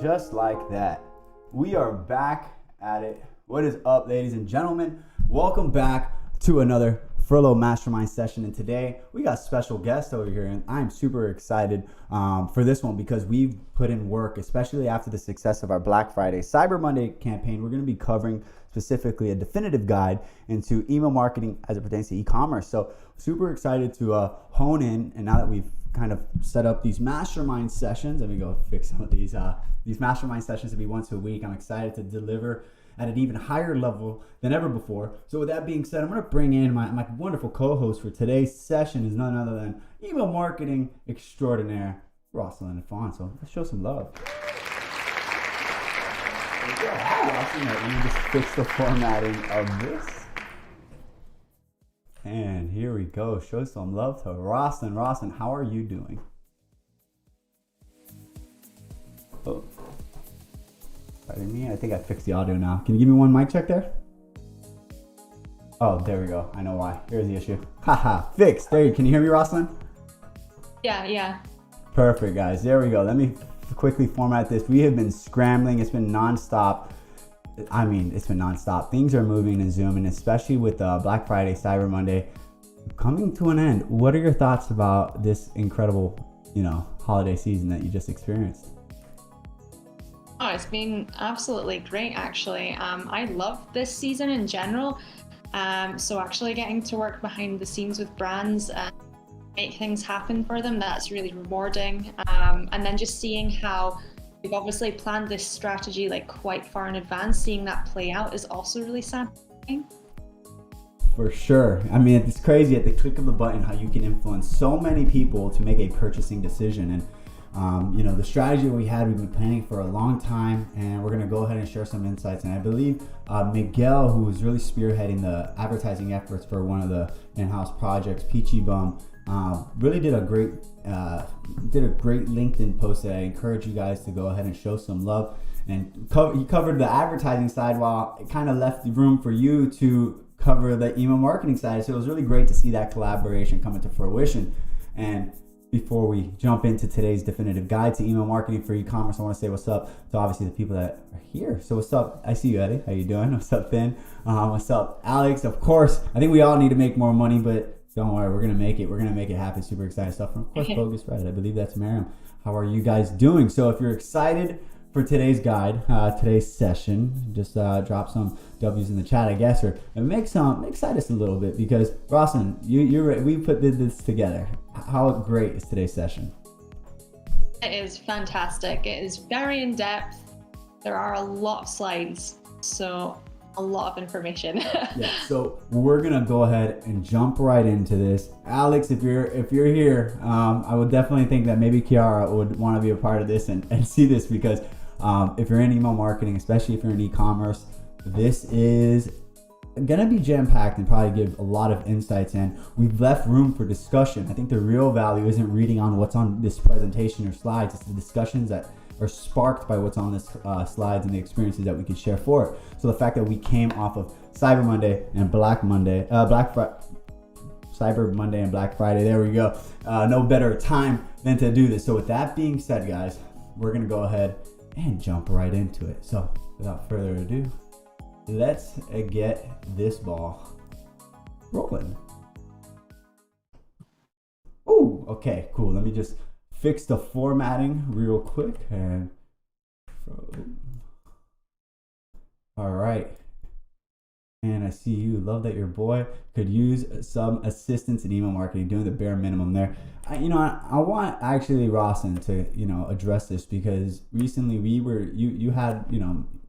just like that. We are back at it. What is up, ladies and gentlemen? Welcome back to another Furlough Mastermind session. And today we got special guests over here, and I'm super excited for this one because we've put in work, especially after the success of our Black Friday Cyber Monday campaign. We're going to be covering specifically a definitive guide into email marketing as it pertains to e-commerce. So super excited to hone in, and now that we've kind of set up these mastermind sessions, let me go fix some of these mastermind sessions to be once a week. I'm excited to deliver at an even higher level than ever before. So with that being said, I'm going to bring in my wonderful co-host for today's session is none other than email marketing extraordinaire, Rosalind Afonso. Let's show some love. Let me just fix the formatting of this. And here we go. Show some love to Rosalind. Rosalind, how are you doing? Oh. Pardon me. I think I fixed the audio now. Can you give me one mic check there? Oh, there we go. I know why. Here's the issue. Haha, fixed. There you. Can you hear me, Rosalind? Yeah. Perfect, guys. There we go. Let me quickly format this. We have been scrambling. It's been nonstop. It's been nonstop. Things are moving in Zoom, and especially with Black Friday, Cyber Monday coming to an end. What are your thoughts about this incredible, holiday season that you just experienced? Oh, it's been absolutely great, actually. I love this season in general. So actually getting to work behind the scenes with brands and make things happen for them, that's really rewarding. And then just seeing how we've obviously planned this strategy quite far in advance, seeing that play out is also really satisfying. For sure. It's crazy at the click of the button how you can influence so many people to make a purchasing decision. And the strategy we've been planning for a long time, and we're going to go ahead and share some insights. And I believe Miguel, who was really spearheading the advertising efforts for one of the in-house projects, Peachy Bum, really did a great LinkedIn post that I encourage you guys to go ahead and show some love. And he covered the advertising side while it kind of left the room for you to cover the email marketing side. So it was really great to see that collaboration come into fruition. And before we jump into today's definitive guide to email marketing for e-commerce, I want to say what's up to obviously the people that are here. So what's up? I see you, Eddie. How you doing? What's up, Finn? What's up, Alex? Of course, I think we all need to make more money, but don't worry, we're going to make it. We're going to make it happen. Super exciting stuff. And of course, Bogus Reddit. I believe that's Miriam. How are you guys doing? So if you're excited for today's guide, today's session, just drop some W's in the chat, I guess, or excite us a little bit because Rosalind, we put this together. How great is today's session? It is fantastic. It is very in depth. There are a lot of slides, so a lot of information. Yeah, so we're gonna go ahead and jump right into this. Alex, if you're here, I would definitely think that maybe Kiara would want to be a part of this and see this because if you're in email marketing, especially if you're in e-commerce, this is gonna be jam-packed and probably give a lot of insights, and we've left room for discussion. I think the real value isn't reading on what's on this presentation or slides, it's the discussions that are sparked by what's on this slides and the experiences that we can share for it. So the fact that we came off of Cyber Monday and Cyber Monday and Black Friday, there we go. No better time than to do this. So with that being said, guys, we're gonna go ahead and jump right into it. So without further ado, let's get this ball rolling. Oh, okay, cool. Let me just fix the formatting real quick. And all right. And I see you. Love that your boy could use some assistance in email marketing, doing the bare minimum there. I want actually Rosalind to, address this because recently you had,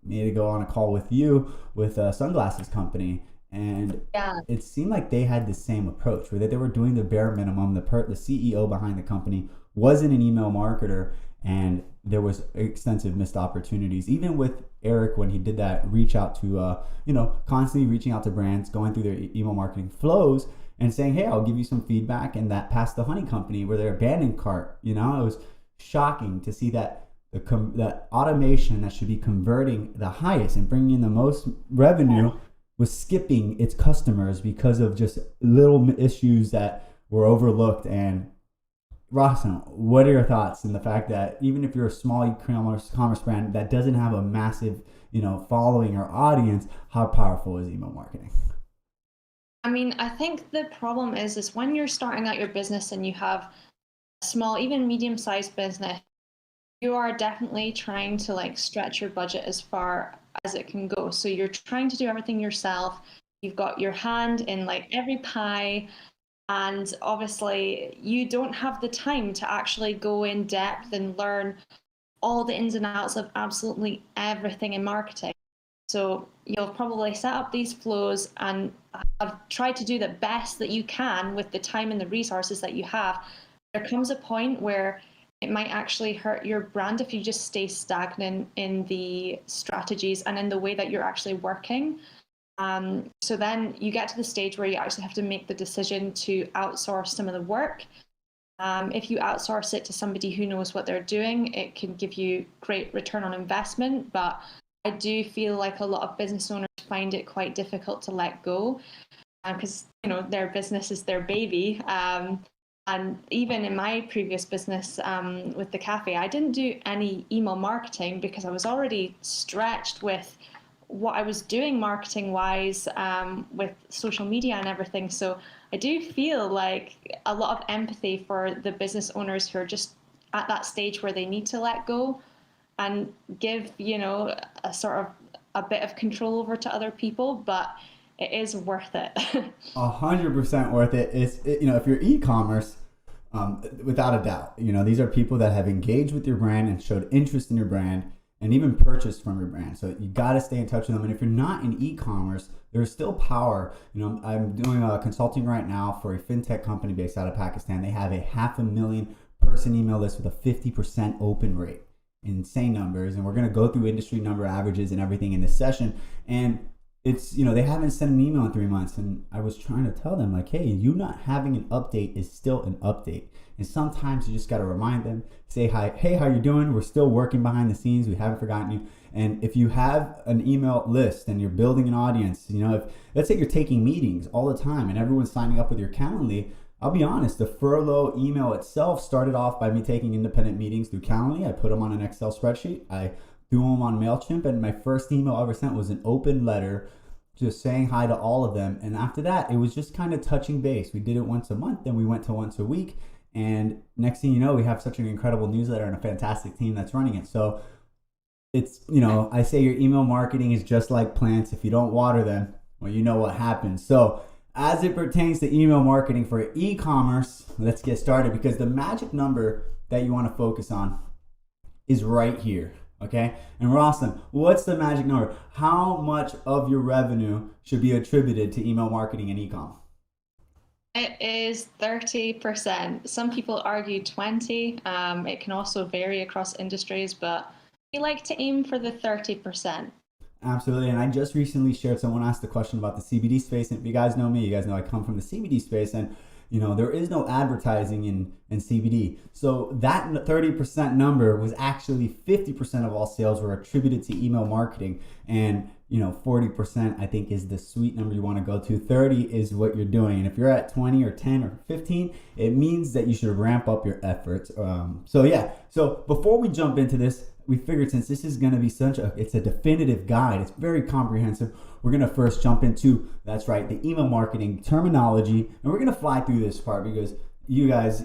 me to go on a call with you with a sunglasses company. And Yeah. It seemed like they had the same approach where they were doing the bare minimum. The CEO behind the company wasn't an email marketer, and there was extensive missed opportunities. Even with Eric, when he did that reach out to, constantly reaching out to brands, going through their email marketing flows and saying, hey, I'll give you some feedback. And that passed the honey company where their abandoned cart, it was shocking to see that the automation that should be converting the highest and bringing in the most revenue was skipping its customers because of just little issues that were overlooked. And Rawson, what are your thoughts in the fact that even if you're a small e-commerce brand that doesn't have a massive, following or audience, how powerful is email marketing? I mean, I think the problem is when you're starting out your business and you have a small, even medium-sized business, you are definitely trying to like stretch your budget as far as it can go. So you're trying to do everything yourself. You've got your hand in like every pie. And obviously, you don't have the time to actually go in depth and learn all the ins and outs of absolutely everything in marketing. So you'll probably set up these flows and have tried to do the best that you can with the time and the resources that you have. There comes a point where it might actually hurt your brand if you just stay stagnant in the strategies and in the way that you're actually working. So then you get to the stage where you actually have to make the decision to outsource some of the work. If you outsource it to somebody who knows what they're doing, it can give you great return on investment. But I do feel like a lot of business owners find it quite difficult to let go because their business is their baby. And even in my previous business with the cafe, I didn't do any email marketing because I was already stretched with what I was doing marketing wise with social media and everything. So I do feel like a lot of empathy for the business owners who are just at that stage where they need to let go and give, a sort of a bit of control over to other people, but it is worth it. 100% worth it. If you're e-commerce, without a doubt, these are people that have engaged with your brand and showed interest in your brand and even purchased from your brand. So you got to stay in touch with them. And if you're not in e-commerce, there's still power. I'm doing a consulting right now for a fintech company based out of Pakistan. They have a 500,000 person email list with a 50% open rate. Insane numbers. And we're going to go through industry number averages and everything in this session. And it's, they haven't sent an email in 3 months. And I was trying to tell them like, hey, you not having an update is still an update. And sometimes you just got to remind them, say hi, hey, how you doing? We're still working behind the scenes. We haven't forgotten you. And if you have an email list and you're building an audience, if let's say you're taking meetings all the time and everyone's signing up with your Calendly, I'll be honest, the furlough email itself started off by me taking independent meetings through Calendly. I put them on an Excel spreadsheet. I threw them on MailChimp, and my first email I ever sent was an open letter just saying hi to all of them. And after that, it was just kind of touching base. We did it once a month, then we went to once a week. And next thing you know, we have such an incredible newsletter and a fantastic team that's running it. So it's, I say your email marketing is just like plants. If you don't water them, well, you know what happens. So as it pertains to email marketing for e-commerce, let's get started, because the magic number that you want to focus on is right here. Okay. And Rosalind, what's the magic number? How much of your revenue should be attributed to email marketing and e-com? It is 30%. Some people argue 20. It can also vary across industries, but we like to aim for the 30%. Absolutely. And I just recently shared, someone asked a question about the CBD space. And if you guys know me, you guys know I come from the CBD space, and there is no advertising in CBD. So that 30% number was actually 50% of all sales were attributed to email marketing. And 40% I think is the sweet number you want to go to. 30 is what you're doing. And if you're at 20 or 10 or 15, it means that you should ramp up your efforts. So before we jump into this, we figured since this is going to be it's a definitive guide, it's very comprehensive, we're going to first jump into, that's right, the email marketing terminology. And we're going to fly through this part because you guys,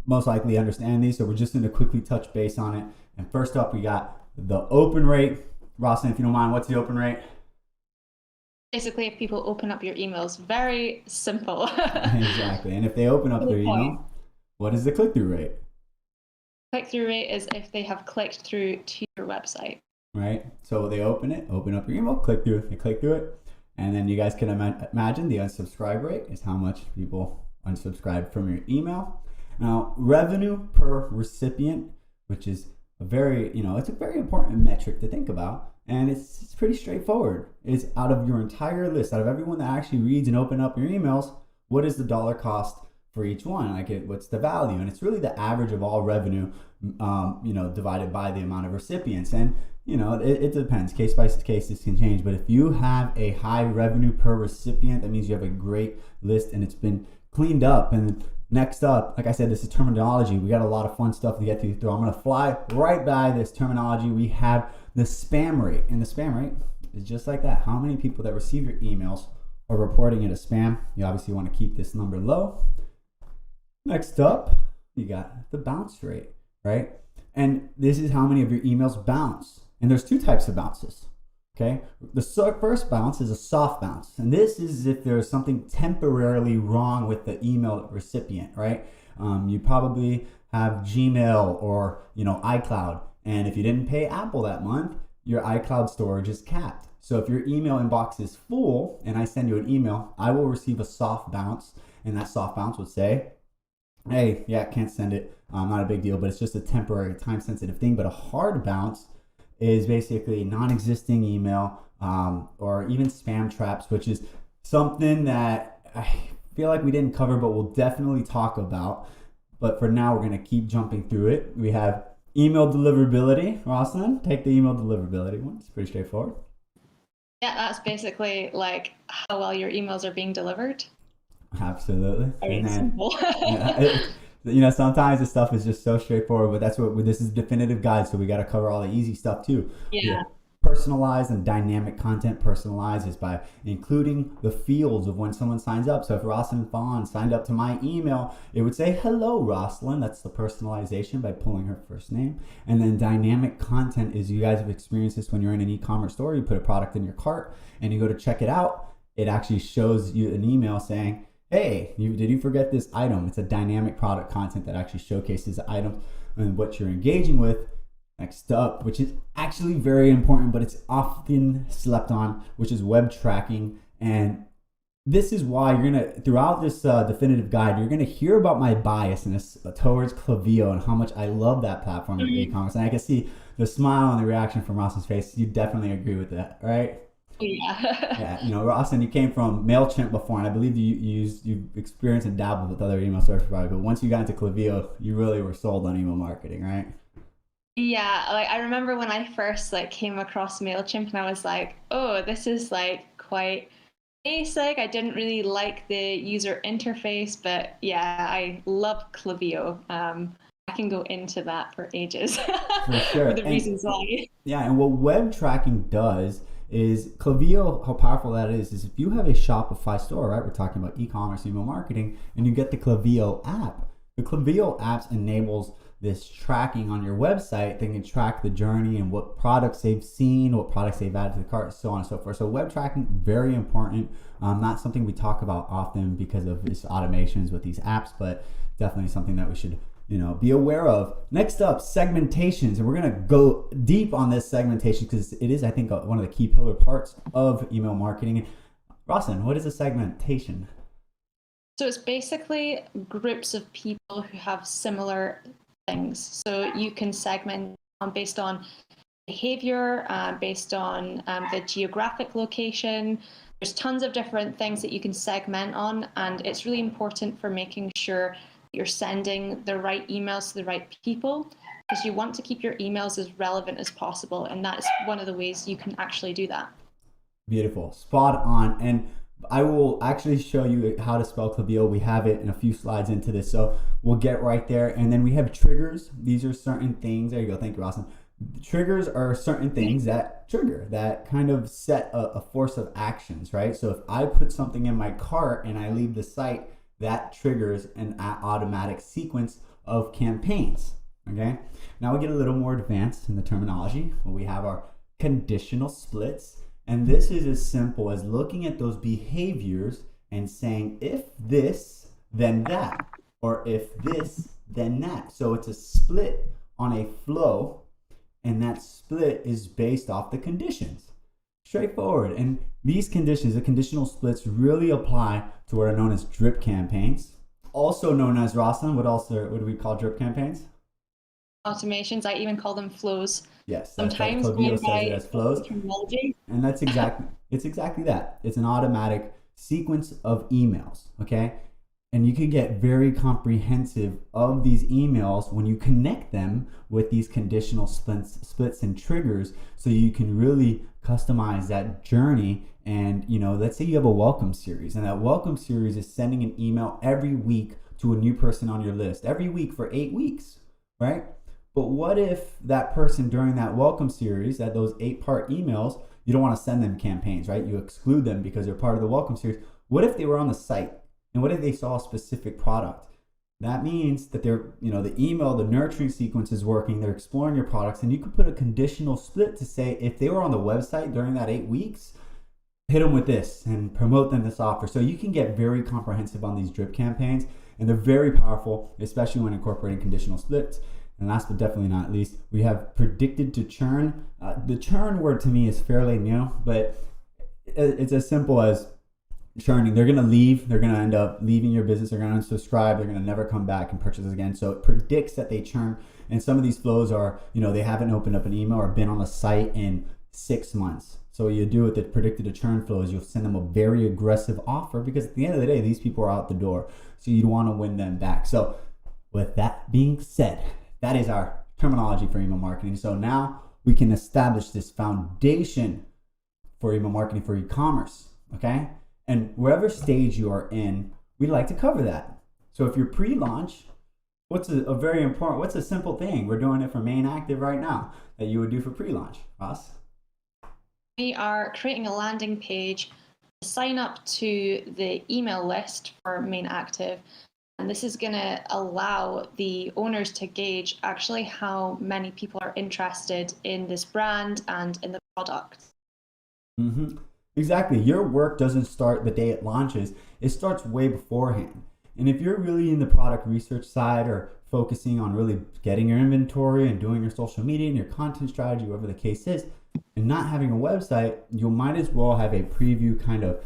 most likely understand these. So we're just going to quickly touch base on it. And first up, we got the open rate. Rosalind, if you don't mind, what's the open rate? Basically, if people open up your emails, very simple. Exactly. And if they open up their email, what is the click-through rate? Click-through rate is if they have clicked through to your website. Right. So they open up your email, click through it, they click through it. And then you guys can imagine the unsubscribe rate is how much people unsubscribe from your email. Now, revenue per recipient, which is a very, it's a very important metric to think about. And it's pretty straightforward. It's out of your entire list, out of everyone that actually reads and open up your emails, what is the dollar cost for each one? What's the value? And it's really the average of all revenue, divided by the amount of recipients. And, it depends. Case by case, this can change. But if you have a high revenue per recipient, that means you have a great list and it's been cleaned up. And Next up, like I said, this is terminology. We got a lot of fun stuff to get through. I'm going to fly right by this terminology. We have the spam rate, and the spam rate is just like that. How many people that receive your emails are reporting it as spam? You obviously want to keep this number low. Next up, you got the bounce rate, right? And this is how many of your emails bounce. And there's two types of bounces. Okay, the first bounce is a soft bounce, and this is if there's something temporarily wrong with the email recipient, right? You probably have Gmail or iCloud, and if you didn't pay Apple that month, your iCloud storage is capped. So if your email inbox is full and I send you an email, I will receive a soft bounce, and that soft bounce would say, hey, yeah, can't send it, not a big deal, but it's just a temporary time-sensitive thing. But a hard bounce is basically non-existing email or even spam traps, which is something that I feel like we didn't cover, but we'll definitely talk about. But for now, we're going to keep jumping through it. We have email deliverability. Rosalind, take the email deliverability one. It's pretty straightforward. Yeah, that's basically like how well your emails are being delivered. Absolutely. Very simple. Sometimes this stuff is just so straightforward, but that's what this is, definitive guide, so we got to cover all the easy stuff too. Yeah. Personalized and dynamic content. Personalized is by including the fields of when someone signs up. So if Rosalind Fawn signed up to my email, it would say, hello, Rosalind. That's the personalization by pulling her first name. And then dynamic content is, you guys have experienced this when you're in an e-commerce store, you put a product in your cart and you go to check it out. It actually shows you an email saying, hey, did you forget this item? It's a dynamic product content that actually showcases the item and what you're engaging with. Next up, which is actually very important, but it's often slept on, which is web tracking. And this is why you're gonna, throughout this definitive guide, you're gonna hear about my biasness towards Klaviyo and how much I love that platform in e-commerce. And I can see the smile and the reaction from Ross's face. You definitely agree with that, right? Yeah. Yeah, Rosalind, you came from MailChimp before, and I believe you experienced and dabbled with other email service providers, but once you got into Klaviyo, you really were sold on email marketing, right? Yeah, like I remember when I first came across MailChimp and I was like, oh, this is quite basic. I didn't really like the user interface, but yeah, I love Klaviyo. I can go into that for ages. For sure. For the reasons why. Yeah, and what web tracking does is Klaviyo, how powerful that is if you have a Shopify store, right? We're talking about e-commerce, email marketing, and you get the Klaviyo app. The Klaviyo app enables this tracking on your website. They can track the journey and what products they've seen, what products they've added to the cart, so on and so forth. So web tracking, very important. Not something we talk about often because of these automations with these apps, but definitely something that we should be aware of. Next up, segmentations. And we're going to go deep on this segmentation because it is, I think, one of the key pillar parts of email marketing. Rosalind, what is a segmentation? So it's basically groups of people who have similar things. So you can segment based on behavior, based on the geographic location. There's tons of different things that you can segment on, and it's really important for making sure you're sending the right emails to the right people, because you want to keep your emails as relevant as possible, and that's one of the ways you can actually do that. Beautiful, spot on. And I will actually show you how to spell Klaviyo. We have it in a few slides into this, so we'll get right there. And then we have triggers. These are certain things. There you go. Thank you, Rosalind. Triggers are certain things that trigger, that kind of set a force of actions, right? So if I put something in my cart and I leave the site, that triggers an automatic sequence of campaigns, okay? Now we get a little more advanced in the terminology. Well, we have our conditional splits, and this is as simple as looking at those behaviors and saying, if this, then that, or if this, then that. So it's a split on a flow, and that split is based off the conditions. Straightforward. And these conditions, the conditional splits, really apply to what are known as drip campaigns, also known as, Rosalind, what do we call drip campaigns? Automations. I even call them flows. Yes, sometimes Klaviyo says it as flows. Terminology. And that's exactly that. It's an automatic sequence of emails, okay? And you can get very comprehensive of these emails when you connect them with these conditional splits and triggers, so you can really customize that journey. And let's say you have a welcome series, and that welcome series is sending an email every week to a new person on your list every week for 8 weeks, right? But what if that person during that welcome series, that those 8-part emails, you don't want to send them campaigns, right? You exclude them because they're part of the welcome series. What if they were on the site? And what if they saw a specific product? That means that they're, the email, the nurturing sequence is working. They're exploring your products, and you could put a conditional split to say if they were on the website during that 8 weeks, hit them with this and promote them this offer. So you can get very comprehensive on these drip campaigns, and they're very powerful, especially when incorporating conditional splits. And last but definitely not least, we have predicted to churn. The churn word to me is fairly new, but it's as simple as churning. They're going to leave. They're going to end up leaving your business. They're going to unsubscribe. They're going to never come back and purchase again. So it predicts that they churn. And some of these flows are, they haven't opened up an email or been on the site in 6 months. So what you do with the predicted to churn flow is you'll send them a very aggressive offer, because at the end of the day, these people are out the door. So you want to win them back. So with that being said, that is our terminology for email marketing. So now we can establish this foundation for email marketing for e-commerce, okay? And wherever stage you are in, we'd like to cover that. So if you're pre-launch, what's a simple thing? We're doing it for main active right now that you would do for pre-launch, Ross? We are creating a landing page to sign up to the email list for main active. And this is going to allow the owners to gauge actually how many people are interested in this brand and in the product. Mm-hmm. Exactly. Your work doesn't start the day it launches. It starts way beforehand. And if you're really in the product research side or focusing on really getting your inventory and doing your social media and your content strategy, whatever the case is, and not having a website, you might as well have a preview kind of,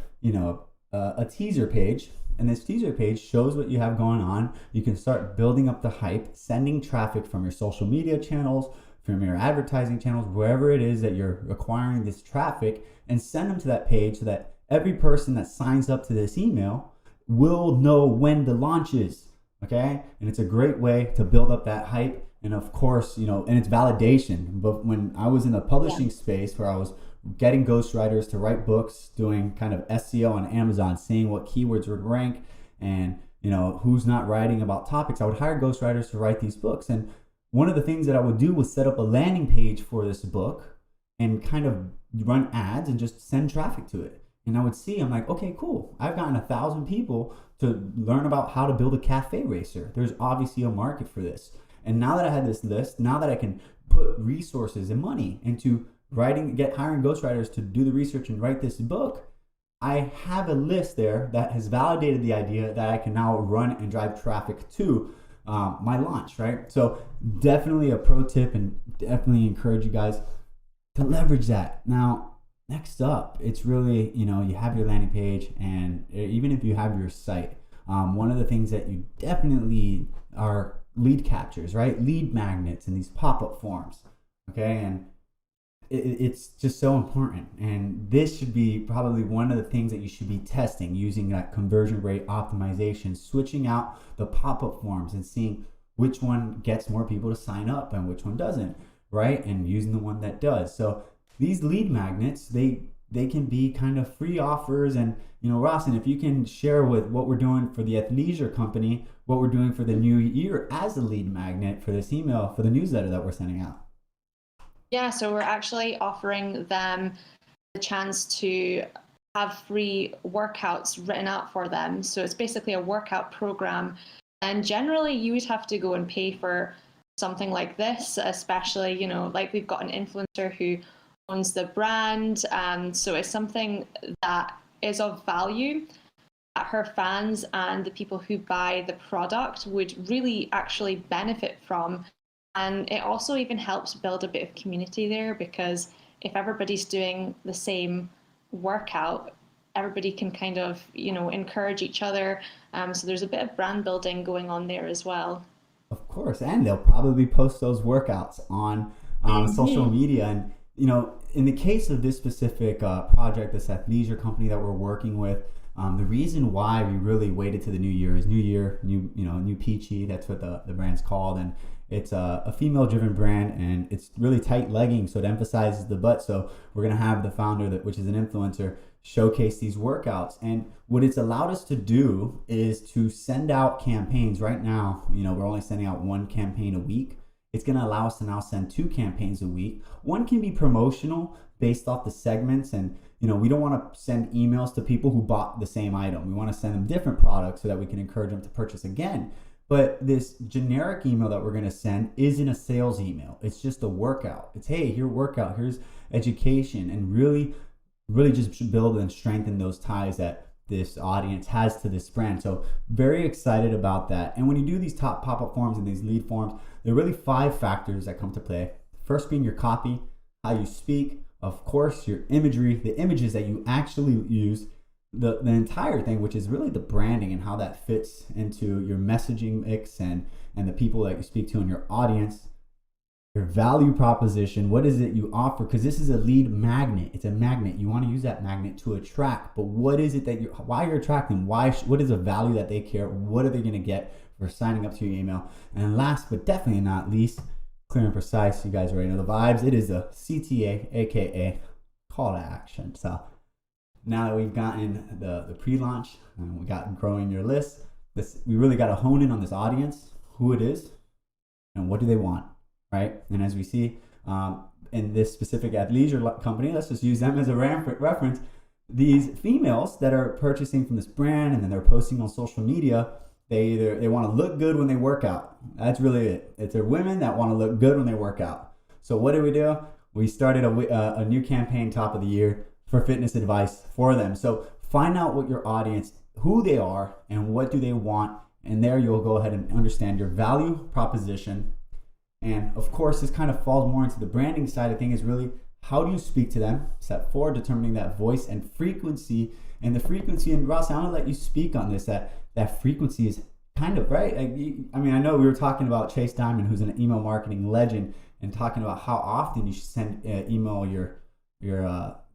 a teaser page. And this teaser page shows what you have going on. You can start building up the hype, sending traffic from your social media channels, from your advertising channels, wherever it is that you're acquiring this traffic, and send them to that page so that every person that signs up to this email will know when the launch is, okay? And it's a great way to build up that hype. And of course, and it's validation. But when I was in the publishing space where I was getting ghostwriters to write books, doing kind of SEO on Amazon, seeing what keywords would rank and, who's not writing about topics, I would hire ghostwriters to write these books. And one of the things that I would do was set up a landing page for this book and kind of run ads and just send traffic to it. And I would see, I'm like, okay, cool. I've gotten 1,000 people to learn about how to build a cafe racer. There's obviously a market for this. And now that I had this list, now that I can put resources and money into hiring ghostwriters to do the research and write this book, I have a list there that has validated the idea that I can now run and drive traffic to my launch, right? So definitely a pro tip, and definitely encourage you guys to leverage that. Now, next up, it's really, you have your landing page, and even if you have your site, one of the things that you definitely are lead captures, right? Lead magnets and these pop-up forms, okay? And it's just so important. And this should be probably one of the things that you should be testing, using that conversion rate optimization, switching out the pop-up forms and seeing which one gets more people to sign up and which one doesn't, right? And using the one that does. So these lead magnets, they can be kind of free offers. And, Rossin, if you can share with what we're doing for the athleisure company, what we're doing for the new year as a lead magnet for this email, for the newsletter that we're sending out. Yeah, so we're actually offering them the chance to have free workouts written out for them. So it's basically a workout program. And generally you would have to go and pay for something like this, especially, like we've got an influencer who owns the brand. So it's something that is of value that her fans and the people who buy the product would really actually benefit from. And it also even helps build a bit of community there, because if everybody's doing the same workout, everybody can kind of, encourage each other. So there's a bit of brand building going on there as well. Of course, and they'll probably post those workouts on social media. And, in the case of this specific project, this athleisure company that we're working with, the reason why we really waited to the new year is new year, new Peachy, that's what the brand's called. And It's a female-driven brand, and it's really tight legging, so it emphasizes the butt. So we're gonna have the founder, which is an influencer, showcase these workouts. And what it's allowed us to do is to send out campaigns. Right now, we're only sending out one campaign a week. It's gonna allow us to now send 2 campaigns a week. One can be promotional based off the segments, and we don't want to send emails to people who bought the same item. We want to send them different products so that we can encourage them to purchase again. But this generic email that we're going to send isn't a sales email. It's just a workout. It's, hey, here's workout, here's education, and really just build and strengthen those ties that this audience has to this brand. So very excited about that. And when you do these top pop-up forms and these lead forms, there are really 5 factors that come to play. First being your copy, how you speak, of course, your imagery, the images that you actually use, the entire thing, which is really the branding and how that fits into your messaging mix and the people that you speak to in your audience, your value proposition, what is it you offer? Because this is a lead magnet. It's a magnet. You want to use that magnet to attract, but what is it that why you're attracting? What is the value that they care? What are they going to get for signing up to your email? And last, but definitely not least, clear and precise. You guys already know the vibes. It is a CTA, aka call to action. So now that we've gotten the pre-launch and we got growing your list, we really got to hone in on this audience, who it is, and what do they want, right? And as we see in this specific athleisure company, let's just use them as a reference. These females that are purchasing from this brand and then they're posting on social media, they want to look good when they work out. That's really it. It's their women that want to look good when they work out. So what do? We started a new campaign top of the year for fitness advice for them. So find out what your audience, who they are, and what do they want. And there you'll go ahead and understand your value proposition. And of course, this kind of falls more into the branding side of things, is really how do you speak to them? Step 4, determining that voice and frequency. And the frequency, and Ross, I'm gonna let you speak on this, that frequency is kind of right. I know we were talking about Chase Diamond, who's an email marketing legend, and talking about how often you should send email your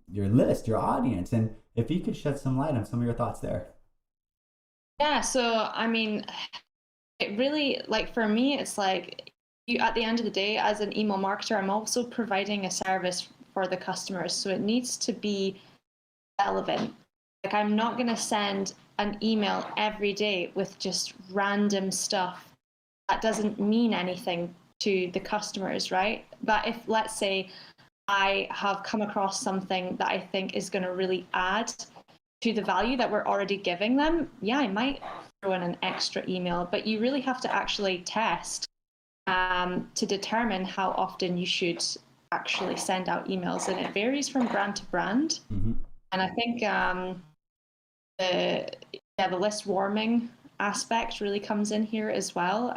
list, your audience. And if you could shed some light on some of your thoughts there. Yeah, so it really, like, for me, it's like at the end of the day, as an email marketer, I'm also providing a service for the customers, so it needs to be relevant. Like, I'm not going to send an email every day with just random stuff that doesn't mean anything to the customers, right? But if, let's say, I have come across something that I think is going to really add to the value that we're already giving them, yeah, I might throw in an extra email, but you really have to actually test to determine how often you should actually send out emails, and it varies from brand to brand. Mm-hmm. And I think the list warming aspect really comes in here as well,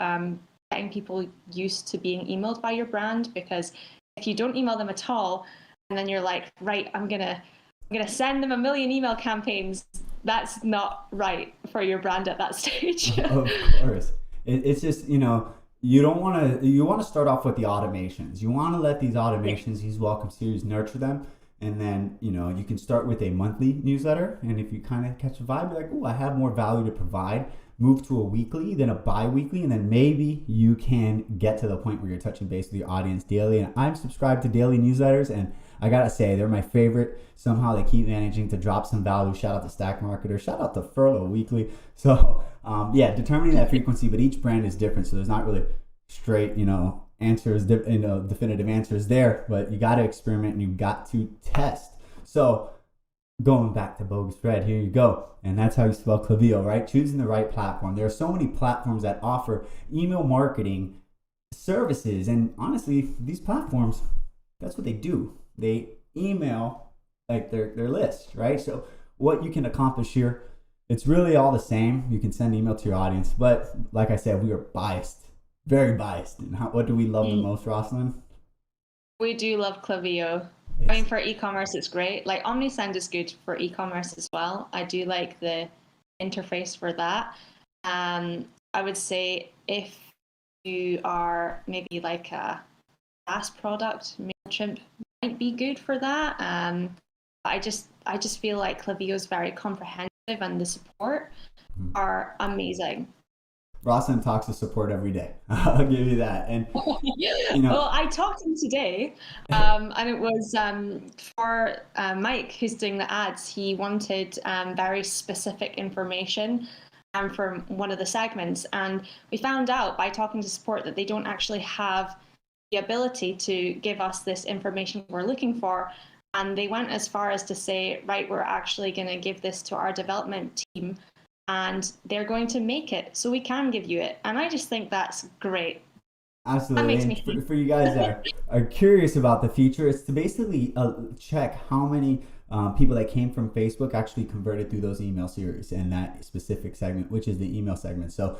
getting people used to being emailed by your brand, because if you don't email them at all and then you're like, right, I'm gonna send them a million email campaigns, that's not right for your brand at that stage. Of course. It's just, you want to start off with the automations. You want to let these automations, these welcome series, nurture them. And then, you can start with a monthly newsletter. And if you kind of catch a vibe, you're like, oh, I have more value to provide, move to a weekly, then a bi-weekly, and then maybe you can get to the point where you're touching base with your audience daily. And I'm subscribed to daily newsletters, and I gotta say, they're my favorite. Somehow they keep managing to drop some value. Shout out to Stack Marketer, shout out to Furlough Weekly. So determining that frequency, but each brand is different. So there's not really straight, answers, definitive answers there, but you got to experiment and you got to test. So going back to Bogus Fred, here you go. And that's how you spell Klaviyo, right? Choosing the right platform. There are so many platforms that offer email marketing services. And honestly, these platforms, that's what they do. They email like their list, right? So what you can accomplish here, it's really all the same. You can send email to your audience, but like I said, we are biased, very biased. And what do we love the most, Rosalind? We do love Klaviyo. For e-commerce, it's great. Like, OmniSend is good for e-commerce as well. I do like the interface for that. I would say if you are maybe like a SaaS product, MailChimp might be good for that. I just feel like Klaviyo is very comprehensive, and the support are amazing. Roslyn talks to support every day. I'll give you that. And you know, Well, I talked to him today, and it was for Mike, who's doing the ads. He wanted very specific information from one of the segments, and we found out by talking to support that they don't actually have the ability to give us this information we're looking for. And they went as far as to say, right, we're actually going to give this to our development team and they're going to make it so we can give you it. And I just think that's great. That absolutely. makes me And for you guys that are curious about the feature, it's to basically check how many people that came from Facebook actually converted through those email series and that specific segment, which is the email segment. So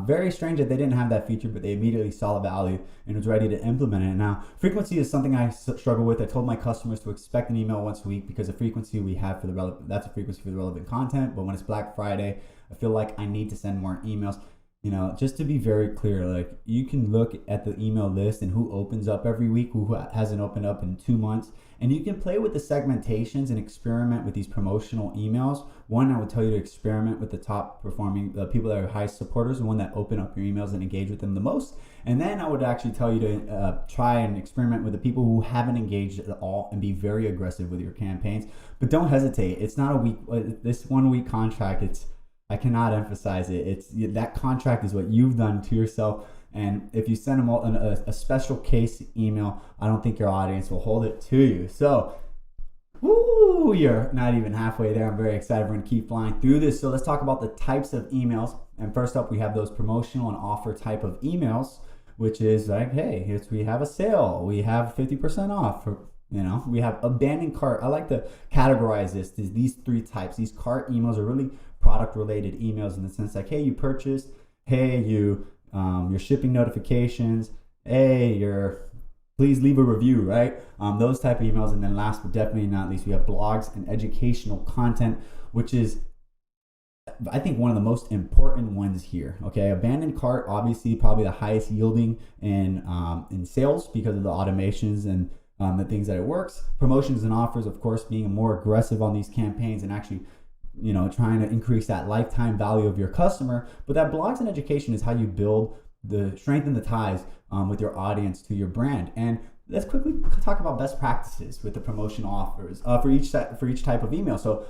very strange that they didn't have that feature, but they immediately saw the value and was ready to implement it. Now, frequency is something I struggle with. I told my customers to expect an email once a week because the frequency we have for the relevant, that's a frequency for the relevant content. But when it's Black Friday, I feel like I need to send more emails. You know, just to be very clear, like you can look at the email list and who opens up every week, who hasn't opened up in 2 months, and you can play with the segmentations and experiment with these promotional emails. One, I would tell you to experiment with the top performing, the people that are highest supporters, the one that open up your emails and engage with them the most. And then I would actually tell you to try and experiment with the people who haven't engaged at all and be very aggressive with your campaigns. But don't hesitate. It's not a week, this 1 week contract. I cannot emphasize it. It's that contract is what you've done to yourself. And if you send them a special case email, I don't think your audience will hold it to you. So, woo, you're not even halfway there. I'm very excited. We're going to keep flying through this. So let's talk about the types of emails. And first up, we have those promotional and offer type of emails, which is like, hey, we have a sale. We have 50% off. We have abandoned cart. I like to categorize these three types. These cart emails are really product related emails in the sense like, hey, you purchased, hey, your shipping notifications, hey, please leave a review, right? Those type of emails. And then last but definitely not least, we have blogs and educational content, which is, I think, one of the most important ones here. Okay, abandoned cart, obviously probably the highest yielding in sales because of the automations and the things that it works. Promotions and offers, of course, being more aggressive on these campaigns and actually trying to increase that lifetime value of your customer. But that blogs and education is how you build strengthen the ties with your audience to your brand. And let's quickly talk about best practices with the promotional offers for each type of email. So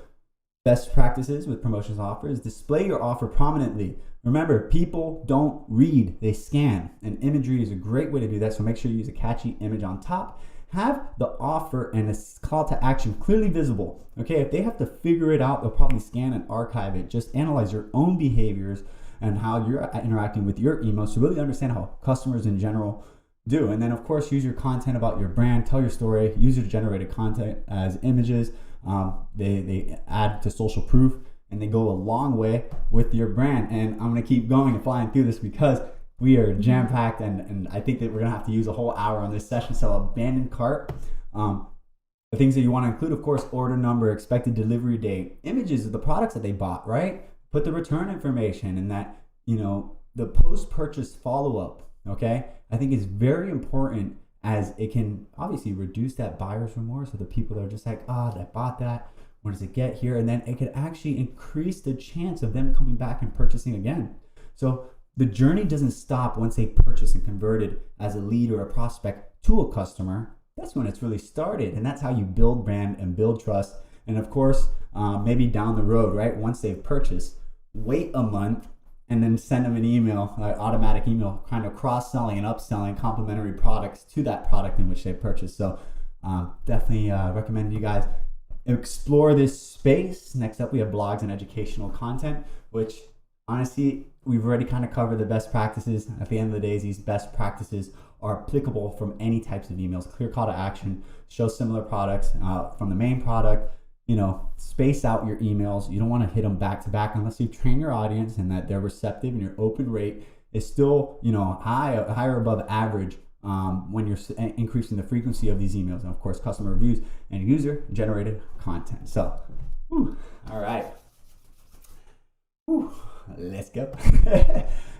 best practices with promotions offers: display your offer prominently. Remember, people don't read, they scan, and imagery is a great way to do that. So make sure you use a catchy image on top. Have the offer and a call to action clearly visible. Okay, if they have to figure it out, they'll probably scan and archive it. Just analyze your own behaviors and how you're interacting with your emails to really understand how customers in general do. And then, of course, use your content about your brand, tell your story, user-generated content as images. They add to social proof and they go a long way with your brand. And I'm going to keep going and flying through this because we are jam-packed, and I think that we're going to have to use a whole hour on this session. So abandoned cart, the things that you want to include, of course, order number, expected delivery date, images of the products that they bought, right? Put the return information and that, the post-purchase follow-up, okay? I think it's very important as it can obviously reduce that buyer's remorse of the people that are just like, I bought that. When does it get here? And then it could actually increase the chance of them coming back and purchasing again. So the journey doesn't stop once they purchase and converted as a lead or a prospect to a customer. That's when it's really started. And that's how you build brand and build trust. And of course, maybe down the road, right? Once they've purchased, wait a month and then send them an email, automatic email, kind of cross-selling and upselling complementary products to that product in which they purchased. So definitely recommend you guys explore this space. Next up, we have blogs and educational content, which honestly, we've already kind of covered the best practices. At the end of the day, these best practices are applicable from any types of emails. Clear call to action, show similar products from the main product. Space out your emails. You don't want to hit them back to back unless you train your audience and that they're receptive and your open rate is still, higher above average when you're increasing the frequency of these emails. And of course, customer reviews and user generated content. So, all right. Let's go.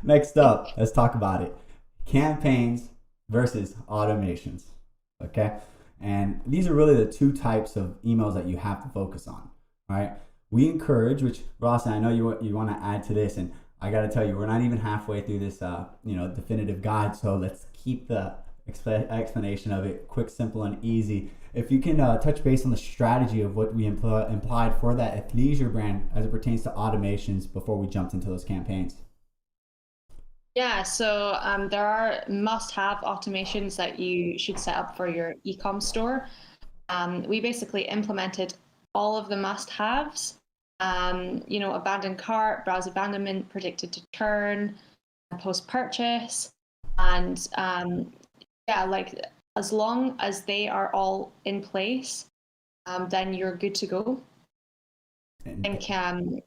Next up, let's talk about it. Campaigns versus automations. Okay. And these are really the two types of emails that you have to focus on, right? We encourage, which Ross, I know you want to add to this, and I got to tell you, we're not even halfway through this, definitive guide. So let's keep the explanation of it quick, simple, and easy. If you can touch base on the strategy of what we implied for that athleisure brand as it pertains to automations before we jumped into those campaigns. Yeah, so there are must-have automations that you should set up for your e-com store. We basically implemented all of the must-haves. Abandoned cart, browse abandonment, predicted to churn, post-purchase, and as long as they are all in place, then you're good to go. I think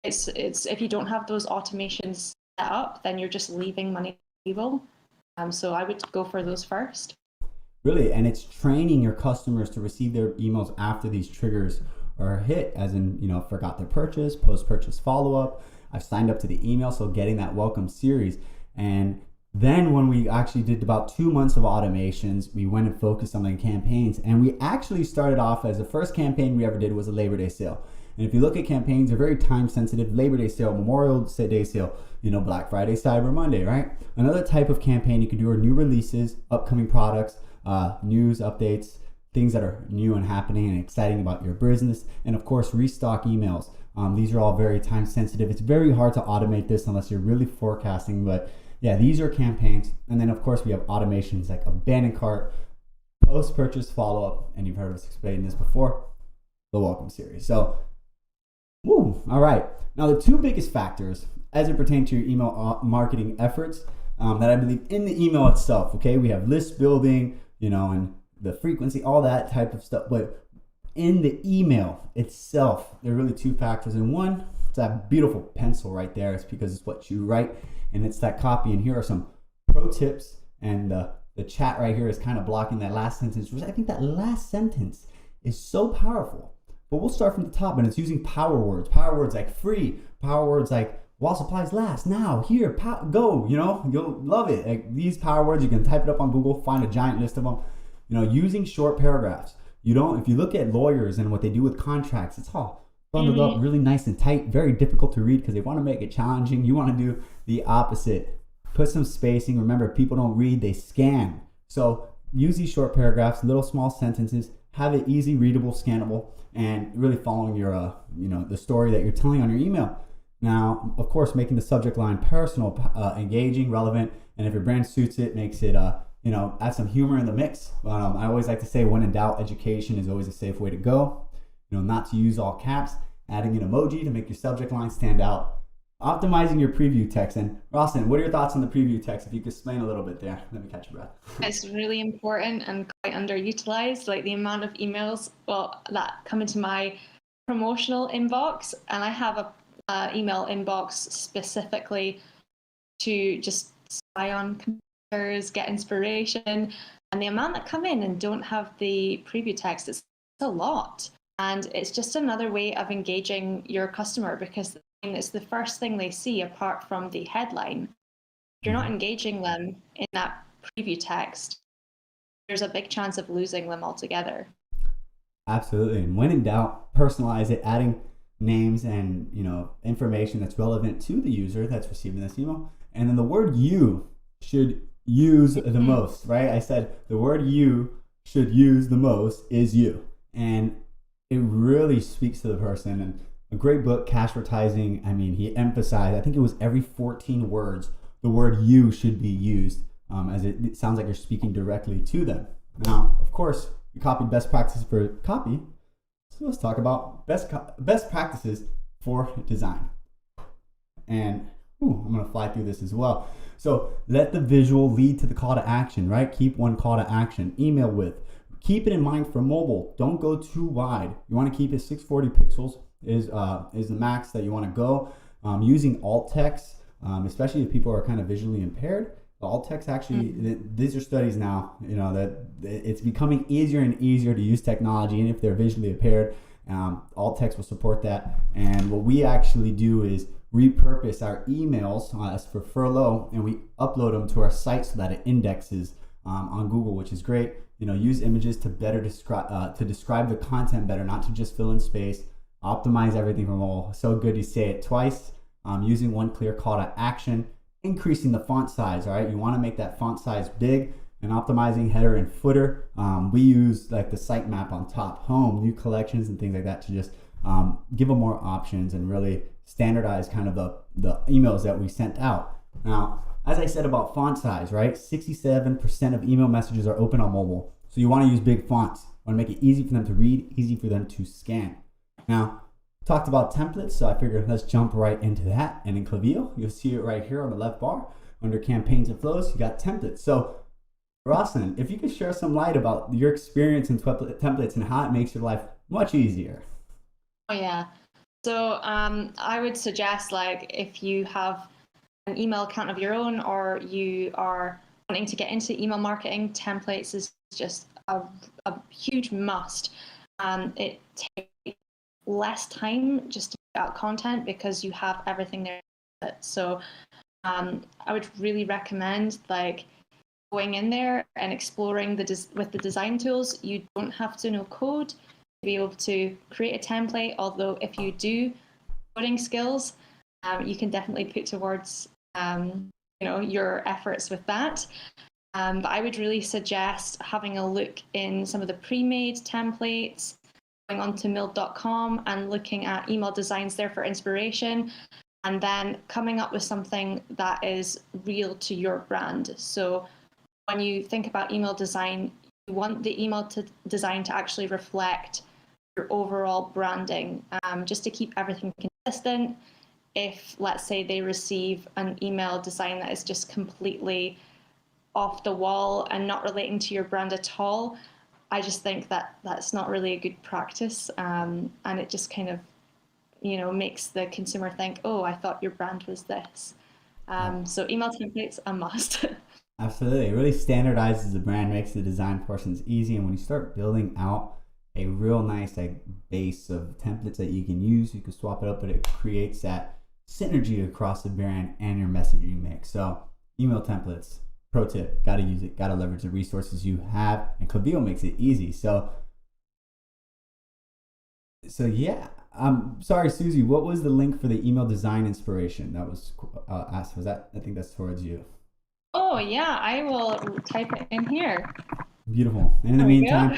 it's if you don't have those automations set up, then you're just leaving money on the table. So I would go for those first. Really, and it's training your customers to receive their emails after these triggers are hit, as in, forgot their purchase, post-purchase follow-up, I've signed up to the email, so getting that welcome series. And then when we actually did about 2 months of automations, we went and focused on the campaigns, and we actually started off as the first campaign we ever did was a Labor Day sale. And if you look at campaigns, they're very time sensitive. Labor Day sale, Memorial Day sale, Black Friday, Cyber Monday, right? Another type of campaign you can do are new releases, upcoming products, news, updates, things that are new and happening and exciting about your business. And of course, restock emails. These are all very time sensitive. It's very hard to automate this unless you're really forecasting, but yeah, these are campaigns. And then of course we have automations like abandoned cart, post-purchase follow-up, and you've heard us explain this before, the welcome series. So, all right. Now the two biggest factors as it pertains to your email marketing efforts that I believe in the email itself, okay? We have list building, and the frequency, all that type of stuff. But in the email itself, there are really two factors. And one, it's that beautiful pencil right there. It's because it's what you write and it's that copy. And here are some pro tips. And the chat right here is kind of blocking that last sentence, which I think that last sentence is so powerful. But we'll start from the top, and it's using power words like free, power words like while supplies last, now, here, go, you'll love it. Like these power words, you can type it up on Google, find a giant list of them, using short paragraphs. If you look at lawyers and what they do with contracts, it's all bundled up really nice and tight, very difficult to read because they want to make it challenging. You want to do the opposite. Put some spacing. Remember, people don't read, they scan. So use these short paragraphs, little small sentences, have it easy, readable, scannable, and really following your, the story that you're telling on your email. Now, of course, making the subject line personal, engaging, relevant, and if your brand suits it, makes it, add some humor in the mix. I always like to say, when in doubt, education is always a safe way to go. Not to use all caps, adding an emoji to make your subject line stand out, optimizing your preview text. And Rosalind, what are your thoughts on the preview text? If you could explain a little bit there, let me catch your breath. It's really important and quite underutilized. Like the amount of emails, that come into my promotional inbox, and I have a email inbox specifically to just spy on competitors, get inspiration, and the amount that come in and don't have the preview text, it's a lot. And it's just another way of engaging your customer, because it's the first thing they see apart from the headline. If you're not engaging them in that preview text, there's a big chance of losing them altogether. Absolutely. And when in doubt, personalize it, adding names and information that's relevant to the user that's receiving this email. And then the word you should use the most, right? I said the word you should use the most is you. And it really speaks to the person. And a great book, Cashvertising, he emphasized, I think it was every 14 words, the word you should be used, as it sounds like you're speaking directly to them. Now, of course, you copied best practices for copy. So let's talk about best practices for design. And I'm going to fly through this as well. So let the visual lead to the call to action, right? Keep one call to action. Email width. Keep it in mind for mobile. Don't go too wide. You want to keep it 640 pixels is the max that you want to go. Using alt text, especially if people are kind of visually impaired. The alt text actually, these are studies now, that it's becoming easier and easier to use technology, and if they're visually impaired, alt text will support that. And what we actually do is repurpose our emails as for furlough, and we upload them to our site so that it indexes on Google, which is great. Use images to better describe the content better, not to just fill in space. Optimize everything from all. So good you say it twice. using one clear call to action, increasing the font size. All right, you want to make that font size big, and optimizing header and footer. We use like the sitemap on top, home, new collections, and things like that to just give them more options and really standardize kind of the emails that we sent out. Now, as I said about font size, right? 67% of email messages are open on mobile. So you want to use big fonts. You want to make it easy for them to read, easy for them to scan. Now, talked about templates, so I figured let's jump right into that. And in Klaviyo, you'll see it right here on the left bar under campaigns and flows. You got templates. So Rosalind, if you could share some light about your experience in templates and how it makes your life much easier. Oh yeah. So I would suggest, like, if you have an email account of your own, or you are wanting to get into email marketing, templates is just a huge must. It takes less time just to put out content because you have everything there. So I would really recommend like going in there and exploring with the design tools. You don't have to know code to be able to create a template, although if you do coding skills, you can definitely put towards your efforts with that. But I would really suggest having a look in some of the pre-made templates, going on to mill.com and looking at email designs there for inspiration, and then coming up with something that is real to your brand. So when you think about email design, you want the email design to actually reflect your overall branding, just to keep everything consistent. If, let's say, they receive an email design that is just completely off the wall and not relating to your brand at all, I just think that that's not really a good practice, and it just kind of, makes the consumer think, oh, I thought your brand was this. So email templates a must. Absolutely. It really standardizes the brand, makes the design portions easy, and when you start building out a real nice base of templates that you can use, you can swap it up, but it creates that synergy across the brand and your messaging mix. So email templates, pro tip, got to use it, got to leverage the resources you have, and Klaviyo makes it easy. So yeah, sorry, Susie, what was the link for the email design inspiration that was asked? Was that, I think that's towards you. Oh yeah, I will type it in here. Beautiful. And in the meantime,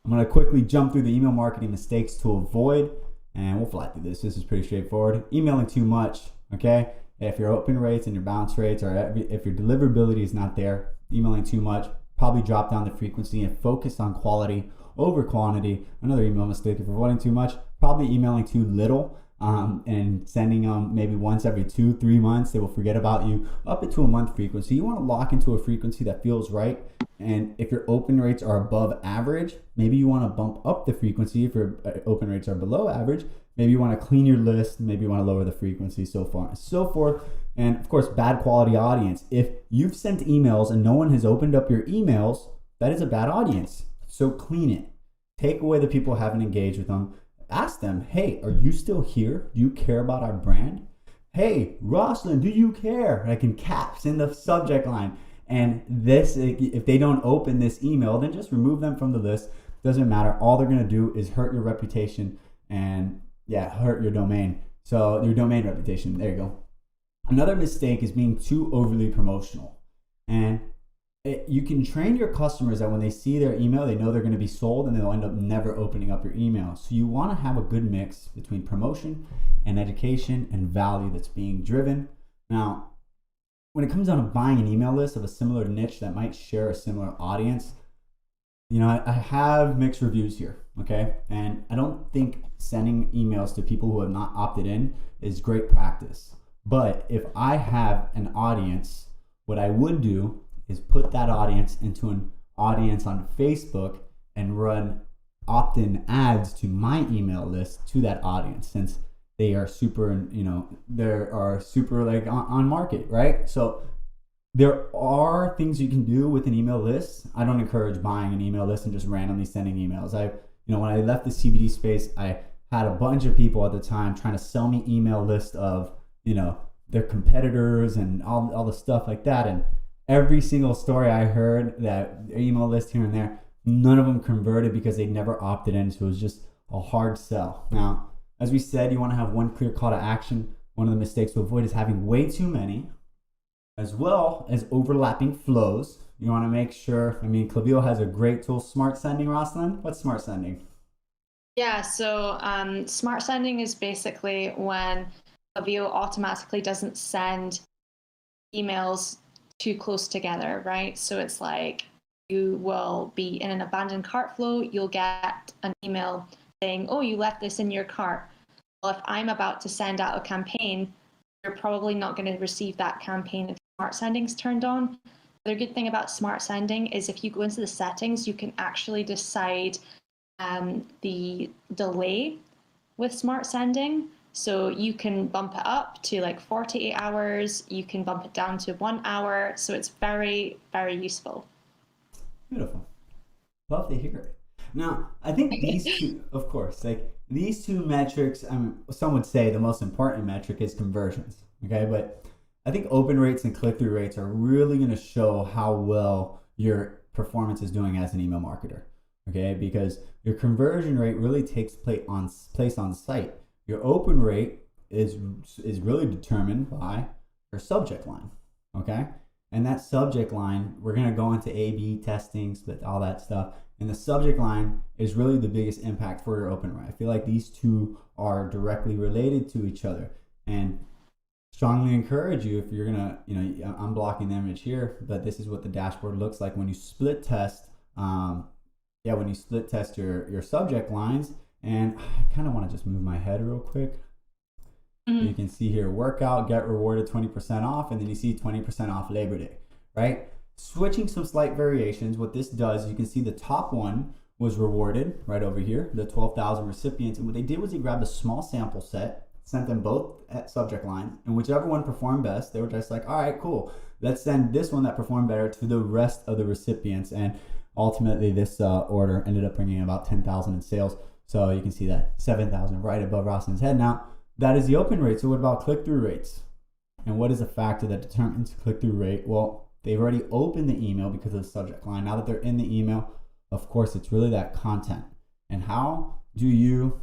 I'm going to quickly jump through the email marketing mistakes to avoid, and we'll fly through this. This is pretty straightforward. Emailing too much, okay? If your open rates and your bounce rates, or if your deliverability is not there, emailing too much, probably drop down the frequency and focus on quality over quantity. Another email mistake, if you're avoiding too much, probably emailing too little, and sending them maybe once every 2-3 months. They will forget about you. Up into a month frequency. You want to lock into a frequency that feels right. And if your open rates are above average, maybe you want to bump up the frequency. If your open rates are below average, maybe you want to clean your list. Maybe you want to lower the frequency, so far and so forth. And of course, bad quality audience. If you've sent emails and no one has opened up your emails, that is a bad audience. So clean it. Take away the people who haven't engaged with them. Ask them, hey, are you still here? Do you care about our brand? Hey, Rosalind, do you care? Like in caps in the subject line. And this, if they don't open this email, then just remove them from the list. Doesn't matter. All they're going to do is hurt your reputation and hurt your domain. So your domain reputation, there you go. Another mistake is being too overly promotional. And you can train your customers that when they see their email, they know they're going to be sold, and they'll end up never opening up your email. So you want to have a good mix between promotion and education and value that's being driven. Now, when it comes down to buying an email list of a similar niche that might share a similar audience, I have mixed reviews here, okay? And I don't think sending emails to people who have not opted in is great practice. But if I have an audience, what I would do is put that audience into an audience on Facebook and run opt-in ads to my email list to that audience, since they are super, they are super like on market, right? So there are things you can do with an email list. I don't encourage buying an email list and just randomly sending emails. When I left the CBD space, I had a bunch of people at the time trying to sell me email list of, their competitors and all the stuff like that. And every single story I heard, that email list here and there, none of them converted because they never opted in. So it was just a hard sell. Now, as we said, you want to have one clear call to action, one of the mistakes to avoid is having way too many, as well as overlapping flows. You want to make sure, Klaviyo has a great tool, Smart Sending. Rosalind, what's Smart Sending? Yeah, so smart sending is basically when Klaviyo automatically doesn't send emails too close together, right? So it's like you will be in an abandoned cart flow, you'll get an email saying, oh, you left this in your cart. Well, if I'm about to send out a campaign, you're probably not going to receive that campaign if smart sending's turned on. The good thing about smart sending is if you go into the settings, you can actually decide the delay with smart sending. So you can bump it up to like 48 hours, you can bump it down to 1 hour. So it's very, very useful. Beautiful. Love to hear it. Now, I think these two, of course, like these two metrics, some would say the most important metric is conversions, okay? But I think open rates and click-through rates are really going to show how well your performance is doing as an email marketer, okay? Because your conversion rate really takes place on site. Your open rate is really determined by your subject line, okay? And that subject line, we're going to go into A/B testing, split, all that stuff. And the subject line is really the biggest impact for your open rate. I feel like these two are directly related to each other. And strongly encourage you, if you're gonna, I'm blocking the image here, but this is what the dashboard looks like when you split test. When you split test your subject lines. And I kind of want to just move my head real quick. You can see here, workout, get rewarded 20% off, and then you see 20% off Labor Day, right? Switching some slight variations, what this does, you can see the top one was rewarded right over here, the 12,000 recipients. And what they did was they grabbed a small sample set, sent them both at subject lines, and whichever one performed best, they were just like, all right, cool. Let's send this one that performed better to the rest of the recipients. And ultimately, this order ended up bringing about 10,000 in sales. So you can see that 7,000 right above Roslyn's head. Now, that is the open rate. So what about click-through rates? And what is a factor that determines click-through rate? Well, they've already opened the email because of the subject line. Now that they're in the email, of course, it's really that content. And how do you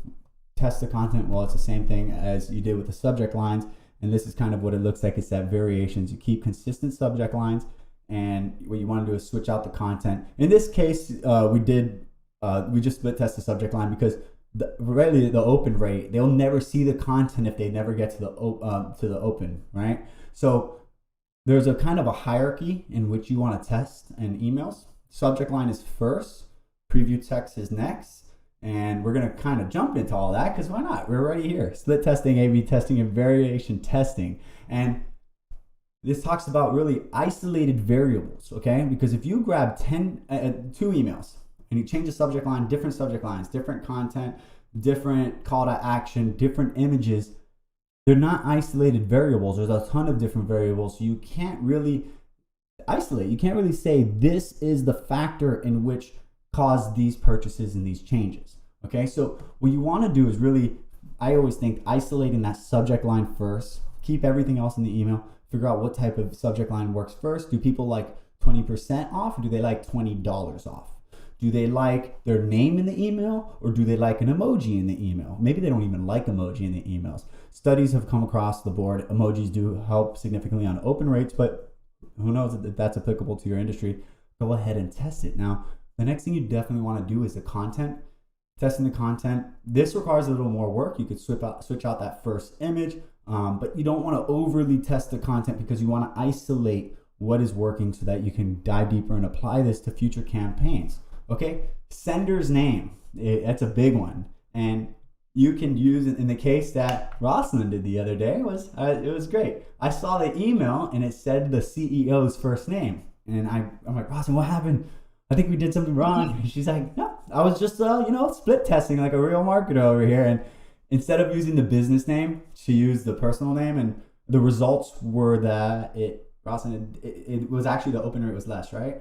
test the content? Well, it's the same thing as you did with the subject lines. And this is kind of what it looks like. It's that variations. You keep consistent subject lines. And what you want to do is switch out the content. In this case, we just split test the subject line because the open rate, they'll never see the content if they never get to the open, right? So there's a kind of a hierarchy in which you want to test in emails. Subject line is first, preview text is next, and we're going to kind of jump into all that because why not? We're already here. Split testing, A/B testing, and variation testing. And this talks about really isolated variables, okay? Because if you grab 2 emails, and you change the subject line, different subject lines, different content, different call to action, different images, they're not isolated variables. There's a ton of different variables. So you can't really isolate. You can't really say this is the factor in which caused these purchases and these changes. Okay, so what you want to do is really, I always think isolating that subject line first, keep everything else in the email, figure out what type of subject line works first. Do people like 20% off or do they like $20 off? Do they like their name in the email or do they like an emoji in the email? Maybe they don't even like emoji in the emails. Studies have come across the board. Emojis do help significantly on open rates, but who knows if that's applicable to your industry. Go ahead and test it. Now, the next thing you definitely want to do is the content. Testing the content. This requires a little more work. You could switch out that first image, but you don't want to overly test the content because you want to isolate what is working so that you can dive deeper and apply this to future campaigns. Okay, sender's name, that's a big one. And you can use it in the case that Rosalind did the other day. It was great. I saw the email and it said the CEO's first name. And I'm like, Rosalind, what happened? I think we did something wrong. And she's like, no, I was just, split testing like a real marketer over here. And instead of using the business name, she used the personal name. And the results were that it was actually the open rate was less, right?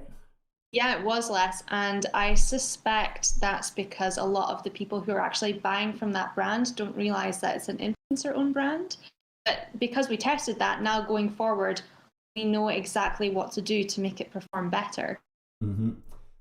Yeah, it was less. And I suspect that's because a lot of the people who are actually buying from that brand don't realize that it's an influencer-owned brand. But because we tested that, now going forward, we know exactly what to do to make it perform better. Mm-hmm.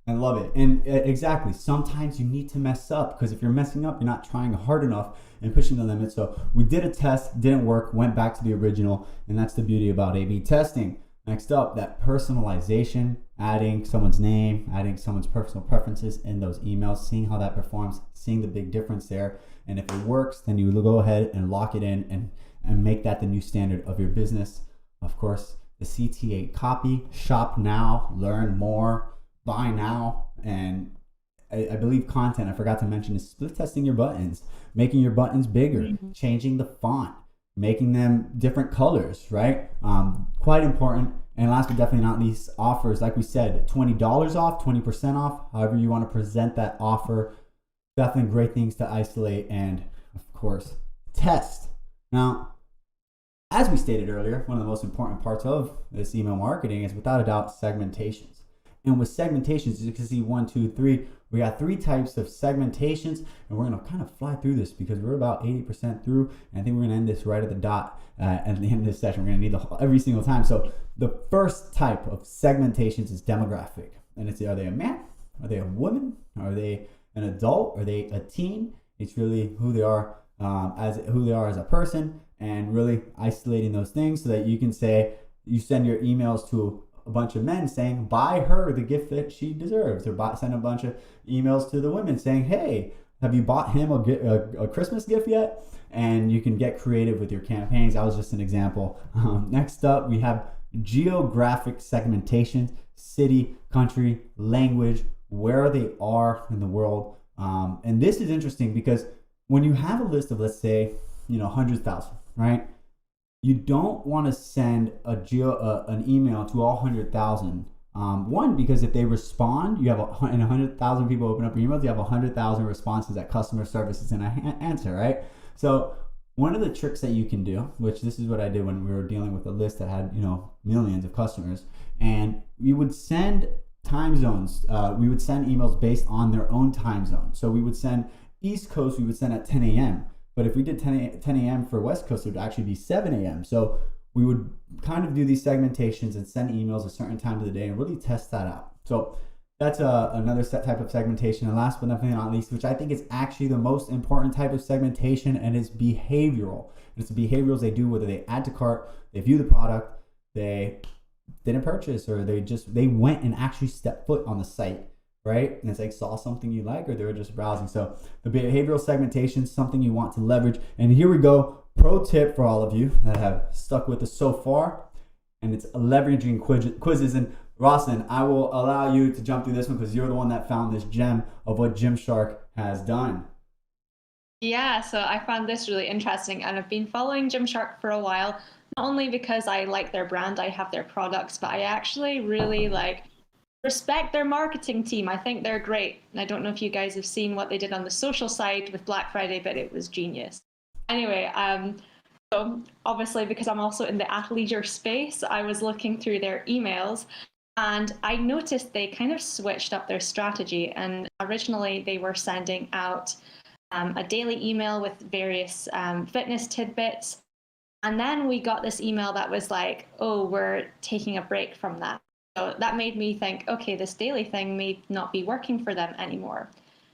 I love it. And exactly, sometimes you need to mess up, because if you're messing up, you're not trying hard enough and pushing the limits. So we did a test, didn't work, went back to the original, and that's the beauty about A/B testing. Next up, that personalization, adding someone's name, adding someone's personal preferences in those emails, seeing how that performs, seeing the big difference there. And if it works, then you go ahead and lock it in and make that the new standard of your business. Of course, the CTA copy, shop now, learn more, buy now. And I believe content, I forgot to mention, is split testing your buttons, making your buttons bigger, changing the font, making them different colors, right? Quite important. And last but definitely not least, offers. Like we said, $20 off, 20% off, however you want to present that offer. Definitely great things to isolate and, of course, test. Now, as we stated earlier, one of the most important parts of this email marketing is without a doubt segmentations. And with segmentations, as you can see, 1, 2, 3, we got 3 types of segmentations, and we're going to kind of fly through this because we're about 80% through, and I think we're going to end this right at the dot at the end of this session. We're going to need every single time. So the first type of segmentations is demographic, and it's, are they a man? Are they a woman? Are they an adult? Are they a teen? It's really who they are as a person, and really isolating those things so that you can say, you send your emails to a bunch of men saying, buy her the gift that she deserves, or send a bunch of emails to the women saying, hey, have you bought him a Christmas gift yet? And you can get creative with your campaigns. That was just an example. Next up, we have geographic segmentation, city, country, language, where they are in the world. And this is interesting because when you have a list of, let's say, 100,000, right? You don't want to send an email to all 100,000. One, because if they respond, you have 100,000 people open up your emails, you have 100,000 responses that customer service is going to answer, right? So one of the tricks that you can do, which this is what I did when we were dealing with a list that had, millions of customers, and we would send time zones. We would send emails based on their own time zone. So we would send East Coast, we would send at 10 a.m. But if we did 10 a.m. for West Coast, it would actually be 7 a.m. So we would kind of do these segmentations and send emails at certain times of the day and really test that out. So that's another type of segmentation. And last but definitely not least, which I think is actually the most important type of segmentation, and it's behavioral. And it's the behaviorals they do, whether they add to cart, they view the product, they didn't purchase, or they went and actually stepped foot on the site. Right? And it's like saw something you like, or they were just browsing. So the behavioral segmentation is something you want to leverage. And here we go. Pro tip for all of you that have stuck with us so far. And it's leveraging quizzes. And Rosalind, I will allow you to jump through this one because you're the one that found this gem of what Gymshark has done. Yeah, so I found this really interesting, and I've been following Gymshark for a while, not only because I like their brand, I have their products, but I actually really respect their marketing team. I think they're great. I don't know if you guys have seen what they did on the social side with Black Friday, but it was genius. Anyway, so obviously because I'm also in the athleisure space, I was looking through their emails and I noticed they kind of switched up their strategy. And originally they were sending out a daily email with various fitness tidbits. And then we got this email that was like, oh, we're taking a break from that. So that made me think, okay, this daily thing may not be working for them anymore.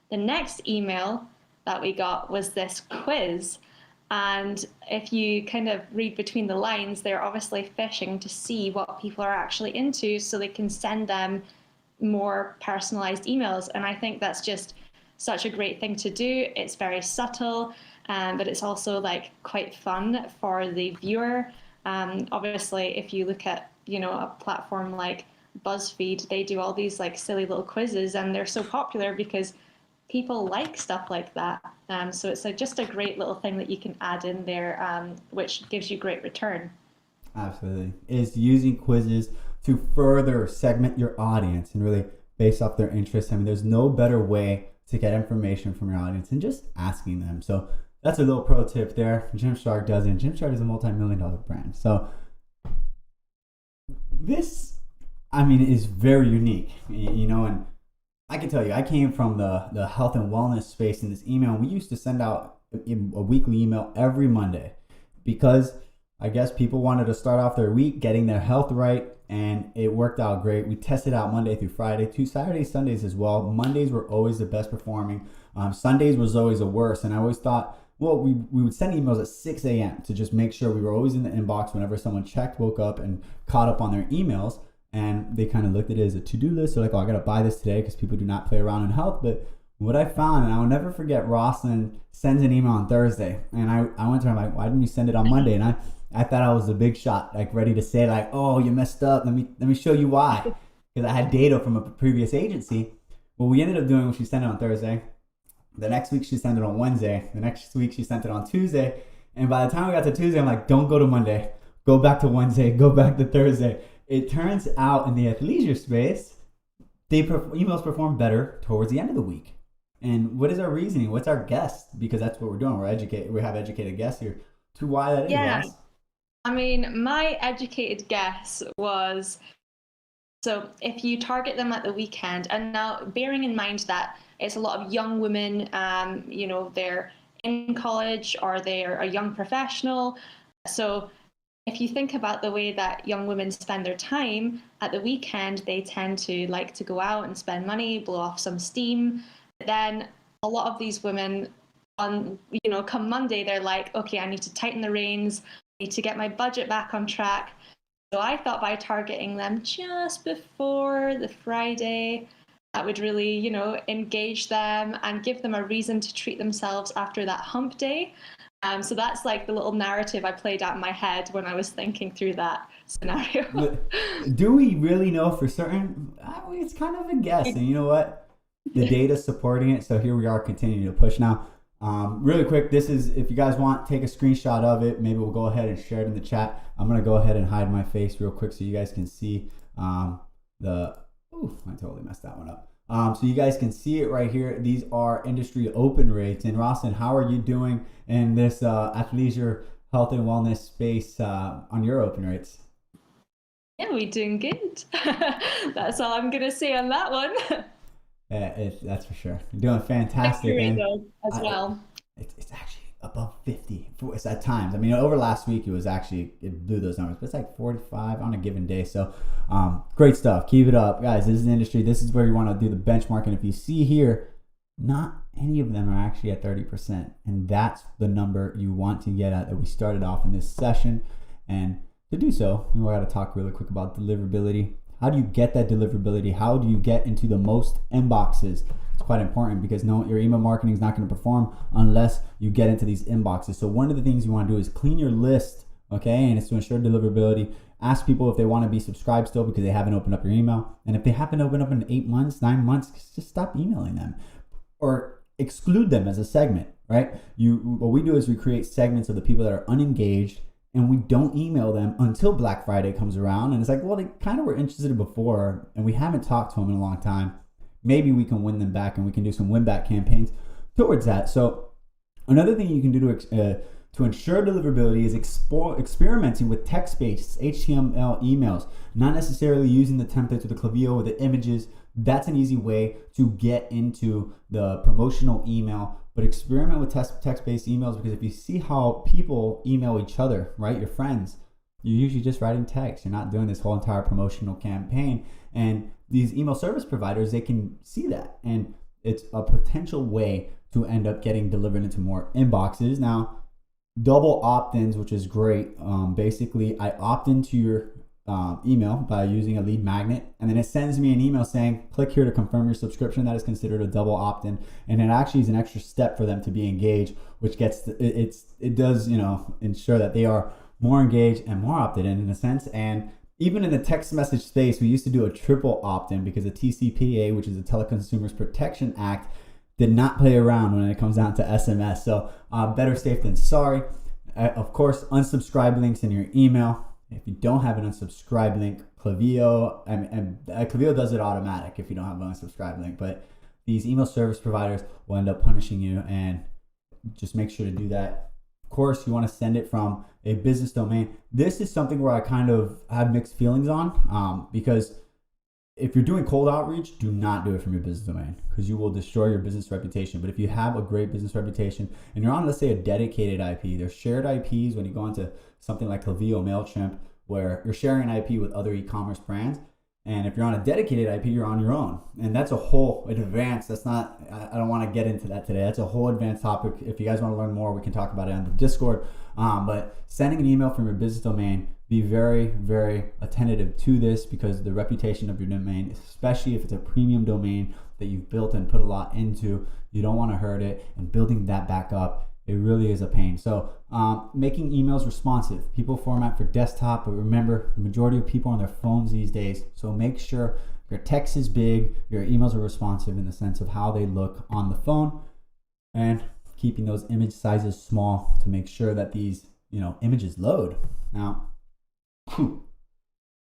The next email that we got was this quiz. And if you kind of read between the lines, they're obviously fishing to see what people are actually into so they can send them more personalized emails. And I think that's just such a great thing to do. It's very subtle, but it's also quite fun for the viewer. Obviously, if you look at a platform like BuzzFeed, they do all these silly little quizzes, and they're so popular because people like stuff like that. So it's just a great little thing that you can add in there, which gives you great return. Absolutely. Is using quizzes to further segment your audience and really based off their interests. I mean, there's no better way to get information from your audience than just asking them. So that's a little pro tip there. Gymshark does it. Gymshark is a multi-million-dollar brand. So this, is very unique, and I can tell you, I came from the health and wellness space in this email. We used to send out a weekly email every Monday because I guess people wanted to start off their week getting their health right, and it worked out great. We tested out Monday through Friday, 2 Saturdays, Sundays as well. Mondays were always the best performing. Sundays was always the worst, and I always thought, well, we would send emails at 6 a.m. to just make sure we were always in the inbox whenever someone checked, woke up, and caught up on their emails. And they kind of looked at it as a to-do list. They're like, oh, I got to buy this today because people do not play around in health. But what I found, and I will never forget, Rosalind sends an email on Thursday. And I went to her, I'm like, why didn't you send it on Monday? And I thought I was a big shot, like ready to say like, oh, you messed up. Let me show you why. Because I had data from a previous agency. What we ended up doing was she sent it on Thursday. The next week she sent it on Wednesday. The next week she sent it on Tuesday. And by the time we got to Tuesday, I'm like, don't go to Monday. Go back to Wednesday. Go back to Thursday. It turns out in the athleisure space, emails perform better towards the end of the week. And what is our reasoning? What's our guess? Because that's what we're doing. We have educated guests here to why that is. Yeah. Ross. I mean, my educated guess was, so if you target them at the weekend, and now bearing in mind that it's a lot of young women, they're in college or they're a young professional. So if you think about the way that young women spend their time at the weekend, they tend to like to go out and spend money, blow off some steam. Then a lot of these women come Monday, they're like, okay, I need to tighten the reins, I need to get my budget back on track. So I thought by targeting them just before the Friday, that would really, engage them and give them a reason to treat themselves after that hump day. So that's like the little narrative I played out in my head when I was thinking through that scenario. Do we really know for certain? It's kind of a guess. And you know what? The data's supporting it. So here we are continuing to push. Now, really quick, this is, if you guys want, take a screenshot of it. Maybe we'll go ahead and share it in the chat. I'm going to go ahead and hide my face real quick so you guys can see I totally messed that one up. So you guys can see it right here. These are industry open rates. And Rosalind, how are you doing in this athleisure health and wellness space on your open rates? Yeah, we're doing good. That's all I'm going to say on that one. Yeah, that's for sure. You're doing fantastic. And as well. It's actually above 50 at times. I mean, over last week, it blew those numbers, but it's like 45 on a given day. So great stuff. Keep it up. Guys, this is the industry. This is where you want to do the benchmark. And if you see here, not any of them are actually at 30%. And that's the number you want to get at that we started off in this session. And to do so, we got to talk really quick about deliverability. How do you get that deliverability? How do you get into the most inboxes? It's quite important because your email marketing is not going to perform unless you get into these inboxes. So one of the things you want to do is clean your list, okay? And it's to ensure deliverability. Ask people if they want to be subscribed still because they haven't opened up your email. And if they happen to open up in 8 months, 9 months, just stop emailing them or exclude them as a segment, right? What we do is we create segments of the people that are unengaged, and we don't email them until Black Friday comes around. And it's like, well, they kind of were interested before and we haven't talked to them in a long time. Maybe we can win them back and we can do some win back campaigns towards that. So another thing you can do to ensure deliverability is experimenting with text-based HTML emails, not necessarily using the templates or the Klaviyo or the images. That's an easy way to get into the promotional email, but experiment with text-based emails, because if you see how people email each other, right, your friends, you're usually just writing text. You're not doing this whole entire promotional campaign. And these email service providers, they can see that. And it's a potential way to end up getting delivered into more inboxes. Now, double opt-ins, which is great. Basically, I opt into your email by using a lead magnet, and then it sends me an email saying, click here to confirm your subscription. That is considered a double opt-in, and it actually is an extra step for them to be engaged, which it does ensure that they are more engaged and more opted in a sense. And even in the text message space, we used to do a triple opt-in because the TCPA, which is the Teleconsumers Protection Act, did not play around when it comes down to SMS. So better safe than sorry. Of course, unsubscribe links in your email. If you don't have an unsubscribe link, Klaviyo, Klaviyo does it automatic if you don't have an unsubscribe link, but these email service providers will end up punishing you, and just make sure to do that. Of course, you want to send it from a business domain. This is something where I kind of had mixed feelings on because if you're doing cold outreach, do not do it from your business domain because you will destroy your business reputation. But if you have a great business reputation and you're on, let's say, a dedicated IP, there's shared IPs when you go into something like Klaviyo, MailChimp, where you're sharing an IP with other e-commerce brands. And if you're on a dedicated IP, you're on your own. And that's a whole advanced, I don't want to get into that today. That's a whole advanced topic. If you guys want to learn more, we can talk about it on the Discord. But sending an email from your business domain, be very, very attentive to this because the reputation of your domain, especially if it's a premium domain that you've built and put a lot into, you don't want to hurt it. And building that back up, it really is a pain. So making emails responsive. People format for desktop, but remember, the majority of people are on their phones these days. So make sure your text is big, your emails are responsive in the sense of how they look on the phone, and keeping those image sizes small to make sure that these images load. Now,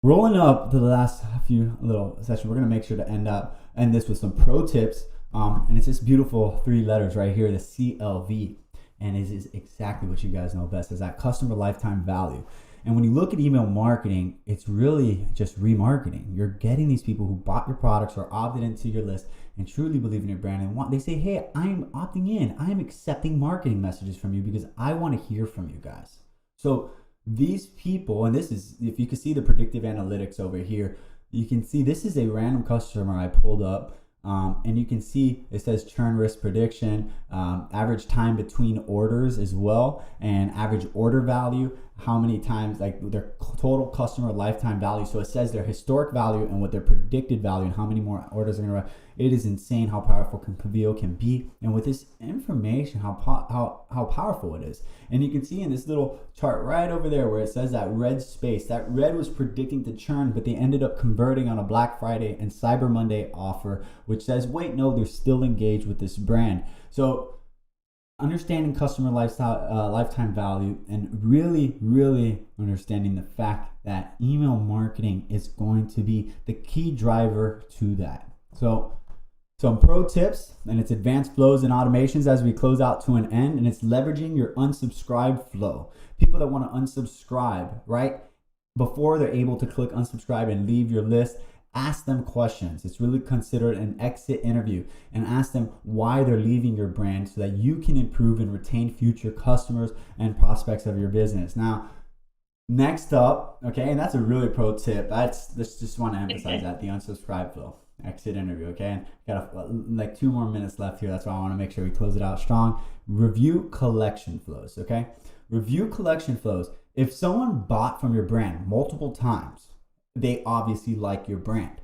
rolling up to the last few little sessions, we're going to make sure to end this with some pro tips. And it's this beautiful 3 letters right here, the CLV. And it is exactly what you guys know best, is that customer lifetime value. And when you look at email marketing, it's really just remarketing. You're getting these people who bought your products or opted into your list and truly believe in your brand and they say, hey, I'm opting in. I'm accepting marketing messages from you because I want to hear from you guys. So these people, and this is, if you can see the predictive analytics over here, you can see this is a random customer I pulled up. And you can see it says churn risk prediction, average time between orders as well, and average order value, how many times, like their total customer lifetime value. So it says their historic value and what their predicted value and how many more orders are going to run. It is insane how powerful Klaviyo can be. And with this information, how powerful it is. And you can see in this little chart right over there where it says that red space, that red was predicting to churn, but they ended up converting on a Black Friday and Cyber Monday offer, which says, wait, no, they're still engaged with this brand. So understanding customer lifetime value and really, really understanding the fact that email marketing is going to be the key driver to that. So some pro tips, and it's advanced flows and automations as we close out to an end, and it's leveraging your unsubscribe flow. People that want to unsubscribe, right? Before they're able to click unsubscribe and leave your list, ask them questions. It's really considered an exit interview, and ask them why they're leaving your brand so that you can improve and retain future customers and prospects of your business. Now, next up, okay, and that's a really pro tip. Just want to emphasize that, the unsubscribe flow. Exit interview, okay? And got like 2 more minutes left here. That's why I want to make sure we close it out strong. Review collection flows, okay? Review collection flows. If someone bought from your brand multiple times, they obviously like your brand.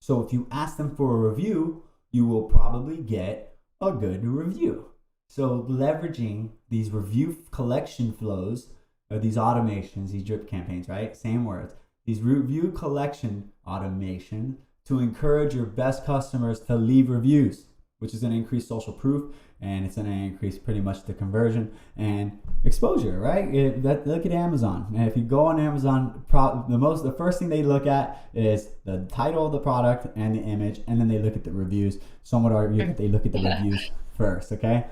So if you ask them for a review, you will probably get a good review. So leveraging these review collection flows, or these automations, these drip campaigns, right? Same words. These review collection automation to encourage your best customers to leave reviews, which is going to increase social proof, and it's going to increase pretty much the conversion and exposure, right? Look at Amazon. And if you go on Amazon, the first thing they look at is the title of the product and the image, and then they look at the reviews. Some would argue that they look at the reviews first, okay?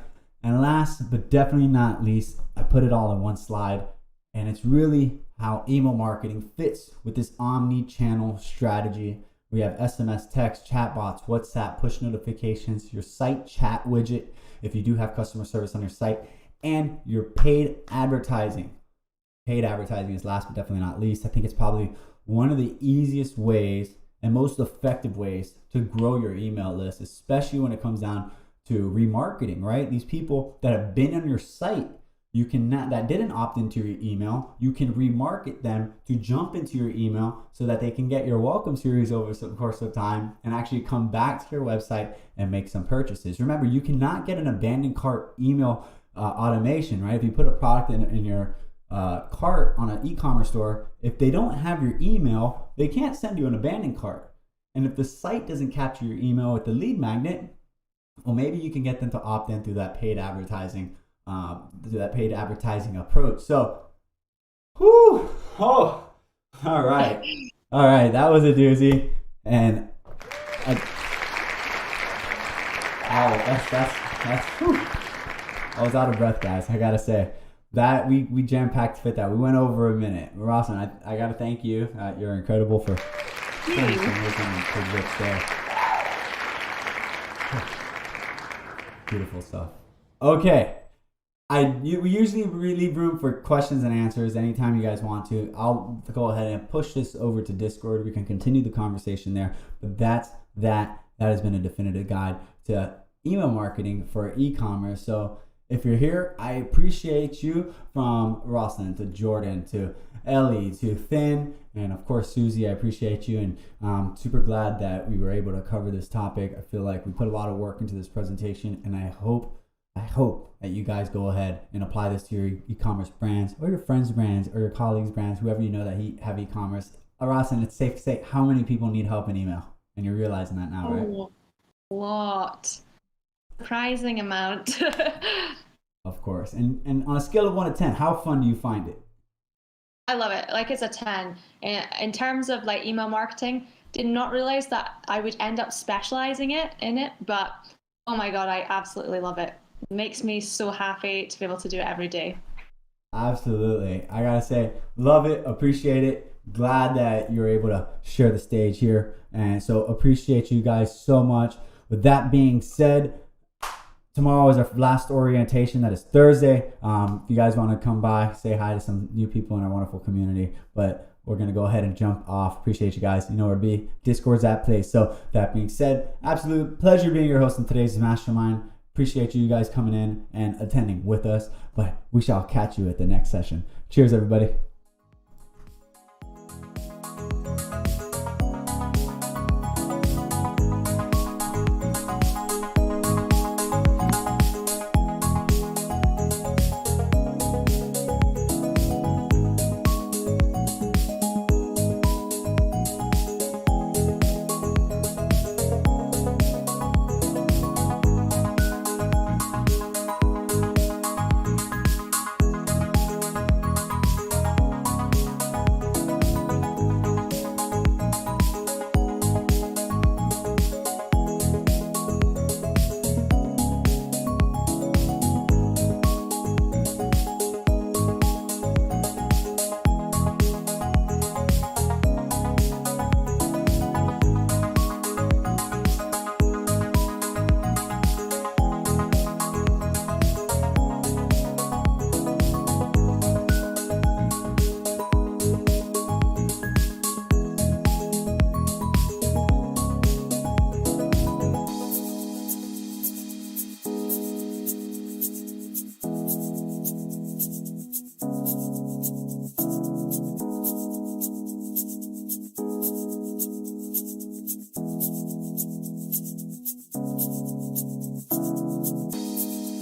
And last, but definitely not least, I put it all in one slide, and it's really how email marketing fits with this omni-channel strategy. We have SMS, text, chatbots, WhatsApp, push notifications, your site chat widget, if you do have customer service on your site, and your paid advertising. Paid advertising is last but definitely not least. I think it's probably one of the easiest ways and most effective ways to grow your email list, especially when it comes down to remarketing, right? These people that have been on your site, that didn't opt into your email, you can remarket them to jump into your email so that they can get your welcome series over the course of time and actually come back to your website and make some purchases. Remember, you cannot get an abandoned cart email automation, right? If you put a product in your cart on an e-commerce store, if they don't have your email, they can't send you an abandoned cart. And if the site doesn't capture your email with the lead magnet, well, maybe you can get them to opt in through that paid advertising approach. So, all right, that was a doozy, and I was out of breath, guys. I gotta say that we jam-packed fit that. We went over a minute. Rawson, I gotta thank you. You're incredible for you. Pretty rich there. Beautiful stuff. Okay. We usually leave room for questions and answers anytime you guys want to. I'll go ahead and push this over to Discord. We can continue the conversation there. But that has been a definitive guide to email marketing for e-commerce. So if you're here, I appreciate you, from Rosalind to Jordan to Ellie to Finn, and of course Susie. I appreciate you, and I'm super glad that we were able to cover this topic. I feel like we put a lot of work into this presentation, and I hope that you guys go ahead and apply this to your e-commerce brands or your friends' brands or your colleagues' brands, whoever you know that have e-commerce. Rosalind, it's safe to say, how many people need help in email? And you're realizing that now, right? A lot. Surprising amount. Of course. And on a scale of 1 to 10, how fun do you find it? I love it. Like, it's a 10. In terms of like email marketing, did not realize that I would end up specializing in it, but oh my God, I absolutely love it. It makes me so happy to be able to do it every day. Absolutely. I gotta say, love it, appreciate it. Glad that you're able to share the stage here. And so appreciate you guys so much. With that being said, tomorrow is our last orientation. That is Thursday. If you guys want to come by, say hi to some new people in our wonderful community. But we're going to go ahead and jump off. Appreciate you guys. You know where to be. Discord's that place. So that being said, absolute pleasure being your host in today's Mastermind. Appreciate you guys coming in and attending with us. But we shall catch you at the next session. Cheers, everybody.